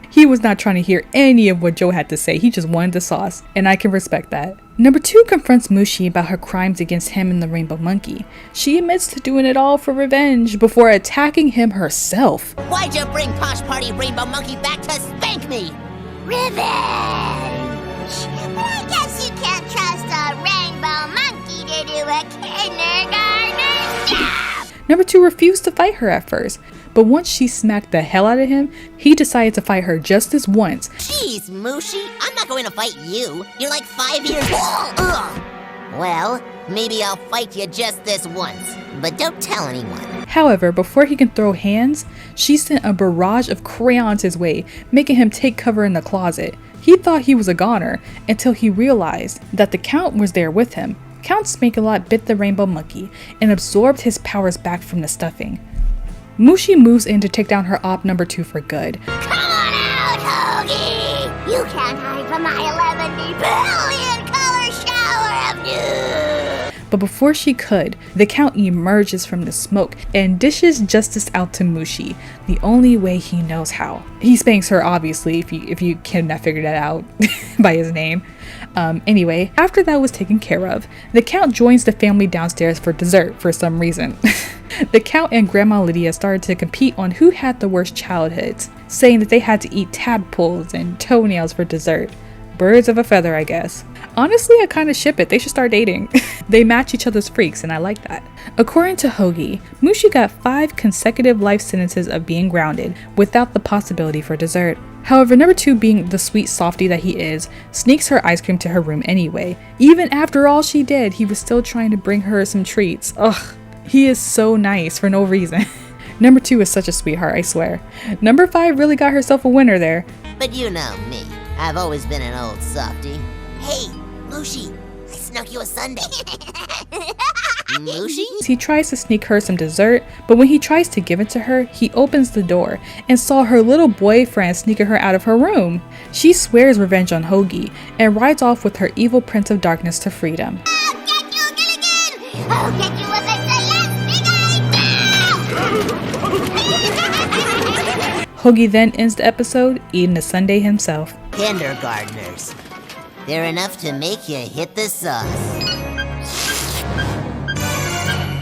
He was not trying to hear any of what Joe had to say. He just wanted the sauce, and I can respect that. Number 2 confronts Mushi about her crimes against him and the Rainbow Monkey. She admits to doing it all for revenge before attacking him herself. Why'd you bring Posh Party Rainbow Monkey back to spank me? Revenge! But I guess you can't trust a rainbow monkey to do a kindergarten job! Number 2 refused to fight her at first, but once she smacked the hell out of him, he decided to fight her just this once. Jeez, Mushi, I'm not going to fight you. You're like 5 years old. Ugh. Well, maybe I'll fight you just this once, but don't tell anyone. However, before he can throw hands, she sent a barrage of crayons his way, making him take cover in the closet. He thought he was a goner until he realized that the Count was there with him. Count Spank-A-Lot bit the Rainbow Monkey and absorbed his powers back from the stuffing. Mushi moves in to take down her op number 2 for good. Come on out, Hoagie! You can't hide from my 11 billion color shower of news! But before she could, the Count emerges from the smoke and dishes justice out to Mushi, the only way he knows how. He spanks her, obviously, if you cannot figure that out by his name. Anyway, after that was taken care of, the Count joins the family downstairs for dessert for some reason. The Count and Grandma Lydia started to compete on who had the worst childhoods, saying that they had to eat tadpoles and toenails for dessert. Birds of a feather, I guess. Honestly, I kind of ship it. They should start dating. They match each other's freaks, and I like that. According to Hoagie, Mushi got 5 consecutive life sentences of being grounded without the possibility for dessert. However, number 2, being the sweet softie that he is, sneaks her ice cream to her room anyway. Even after all she did, he was still trying to bring her some treats. Ugh, he is so nice for no reason. Number 2 is such a sweetheart, I swear. Number 5 really got herself a winner there. But you know me. I've always been an old softie. Hey, Mushi, I snuck you a sundae. Mushi? He tries to sneak her some dessert, but when he tries to give it to her, he opens the door and saw her little boyfriend sneaking her out of her room. She swears revenge on Hoagie and rides off with her evil Prince of Darkness to freedom. I'll get you, Gilligan! I'll get you when they say yes, big eye! Hoagie then ends the episode eating the sundae himself. Kindergartners. They're enough to make you hit the sauce.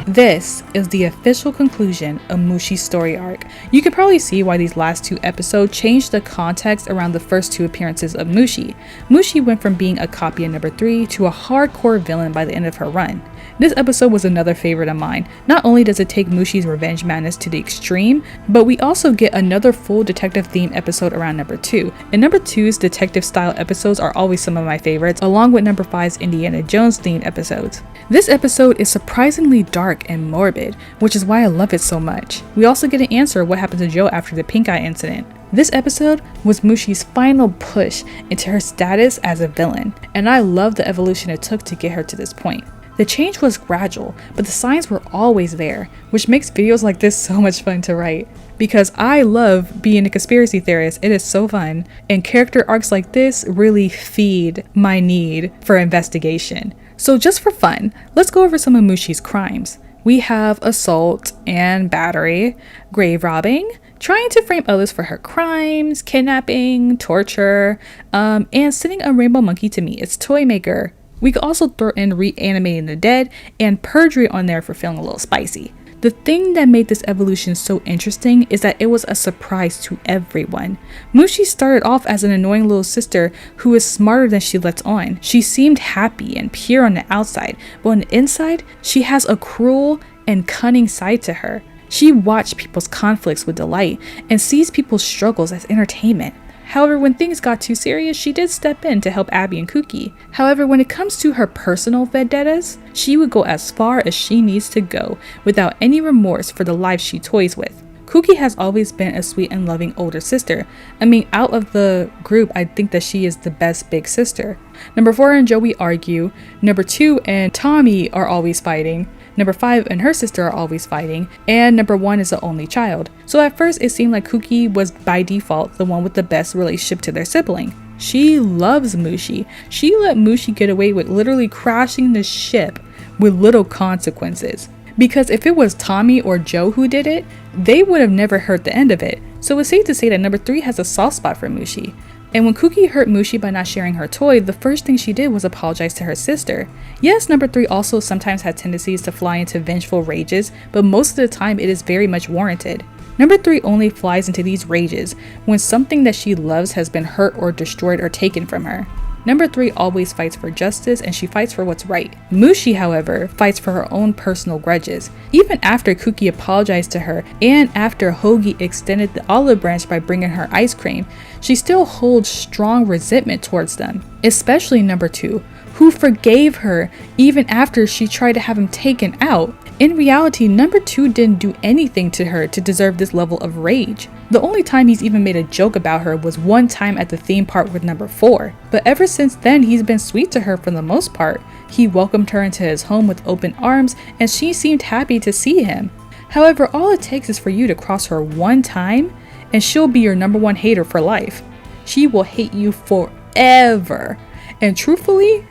This is the official conclusion of Mushi's story arc. You can probably see why these last 2 episodes changed the context around the first 2 appearances of Mushi. Mushi went from being a copy of number 3 to a hardcore villain by the end of her run. This episode was another favorite of mine. Not only does it take Mushi's revenge madness to the extreme, but we also get another full detective themed episode around number 2. And number 2's detective style episodes are always some of my favorites, along with number 5's Indiana Jones themed episodes. This episode is surprisingly dark and morbid, which is why I love it so much. We also get an answer of what happened to Joe after the pink eye incident. This episode was Mushi's final push into her status as a villain, and I love the evolution it took to get her to this point. The change was gradual, but the signs were always there, which makes videos like this so much fun to write. Because I love being a conspiracy theorist, it is so fun, and character arcs like this really feed my need for investigation. So just for fun, let's go over some of Mushi's crimes. We have assault and battery, grave robbing, trying to frame others for her crimes, kidnapping, torture, and sending a rainbow monkey to meet its toy maker. We could also throw in reanimating the dead and perjury on there for feeling a little spicy. The thing that made this evolution so interesting is that it was a surprise to everyone. Mushi started off as an annoying little sister who is smarter than she lets on. She seemed happy and pure on the outside, but on the inside, she has a cruel and cunning side to her. She watched people's conflicts with delight and sees people's struggles as entertainment. However, when things got too serious, she did step in to help Abby and Cookie. However, when it comes to her personal vendettas, she would go as far as she needs to go without any remorse for the life she toys with. Cookie has always been a sweet and loving older sister. I mean, out of the group, I think that she is the best big sister. Number 4 and Joey argue. Number 2 and Tommy are always fighting. Number 5 and her sister are always fighting, and number 1 is the only child. So at first it seemed like Cookie was by default the one with the best relationship to their sibling. She loves Mushi. She let Mushi get away with literally crashing the ship with little consequences. Because if it was Tommy or Joe who did it, they would have never heard the end of it. So it's safe to say that number 3 has a soft spot for Mushi. And when Cookie hurt Mushi by not sharing her toy, the first thing she did was apologize to her sister. Yes, number 3 also sometimes had tendencies to fly into vengeful rages, but most of the time it is very much warranted. Number 3 only flies into these rages when something that she loves has been hurt or destroyed or taken from her. Number 3 always fights for justice and she fights for what's right. Mushi, however, fights for her own personal grudges. Even after Cookie apologized to her and after Hoagie extended the olive branch by bringing her ice cream, she still holds strong resentment towards them, especially number 2, who forgave her even after she tried to have him taken out. In reality, number 2 didn't do anything to her to deserve this level of rage. The only time he's even made a joke about her was one time at the theme park with number 4. But ever since then, he's been sweet to her for the most part. He welcomed her into his home with open arms and she seemed happy to see him. However, all it takes is for you to cross her one time and she'll be your number 1 hater for life. She will hate you forever. And truthfully,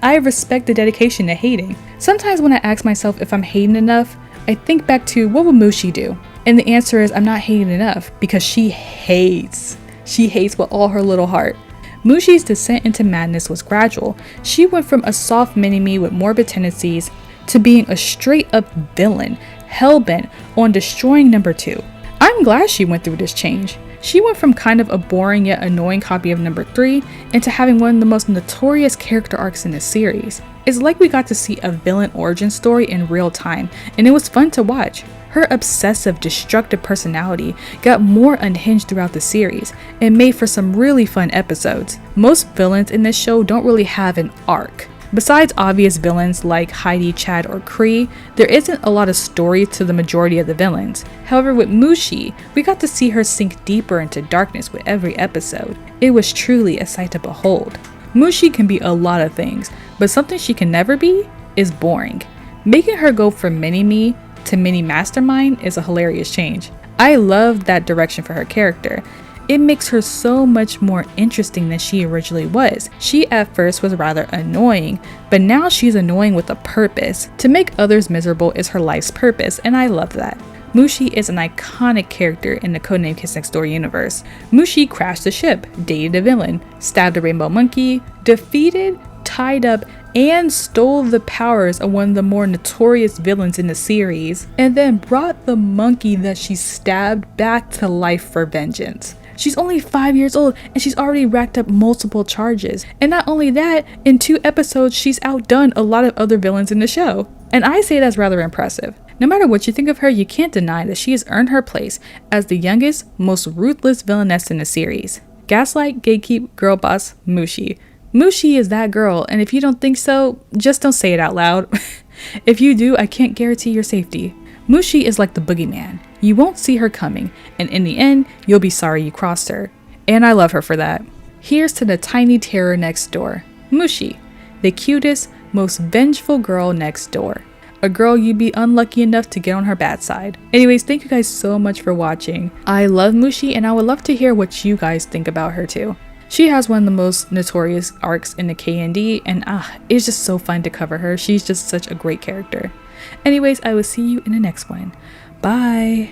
I respect the dedication to hating. Sometimes when I ask myself if I'm hating enough, I think back to what would Mushi do? And the answer is I'm not hating enough because she hates. She hates with all her little heart. Mushi's descent into madness was gradual. She went from a soft mini-me with morbid tendencies to being a straight up villain, hellbent on destroying number 2. I'm glad she went through this change. She went from kind of a boring yet annoying copy of number 3 into having one of the most notorious character arcs in the series. It's like we got to see a villain origin story in real time, and it was fun to watch. Her obsessive, destructive personality got more unhinged throughout the series and made for some really fun episodes. Most villains in this show don't really have an arc. Besides obvious villains like Heidi, Chad, or Kree, there isn't a lot of story to the majority of the villains. However, with Mushi, we got to see her sink deeper into darkness with every episode. It was truly a sight to behold. Mushi can be a lot of things, but something she can never be is boring. Making her go from mini-me to mini mastermind is a hilarious change. I love that direction for her character. It makes her so much more interesting than she originally was. She at first was rather annoying, but now she's annoying with a purpose. To make others miserable is her life's purpose, and I love that. Mushi is an iconic character in the Codename K.A.S.T.L.E universe. Mushi crashed the ship, dated a villain, stabbed a rainbow monkey, defeated, tied up, and stole the powers of one of the more notorious villains in the series, and then brought the monkey that she stabbed back to life for vengeance. She's only 5 years old and she's already racked up multiple charges. And not only that, in 2 episodes she's outdone a lot of other villains in the show. And I say that's rather impressive. No matter what you think of her, you can't deny that she has earned her place as the youngest, most ruthless villainess in the series. Gaslight, gatekeep, girl boss, Mushi. Mushi is that girl, and if you don't think so, just don't say it out loud. If you do, I can't guarantee your safety. Mushi is like the boogeyman. You won't see her coming, and in the end, you'll be sorry you crossed her. And I love her for that. Here's to the tiny terror next door. Mushi, the cutest, most vengeful girl next door. A girl you'd be unlucky enough to get on her bad side. Anyways, thank you guys so much for watching. I love Mushi, and I would love to hear what you guys think about her too. She has one of the most notorious arcs in the KND, and it's just so fun to cover her. She's just such a great character. Anyways, I will see you in the next one. Bye!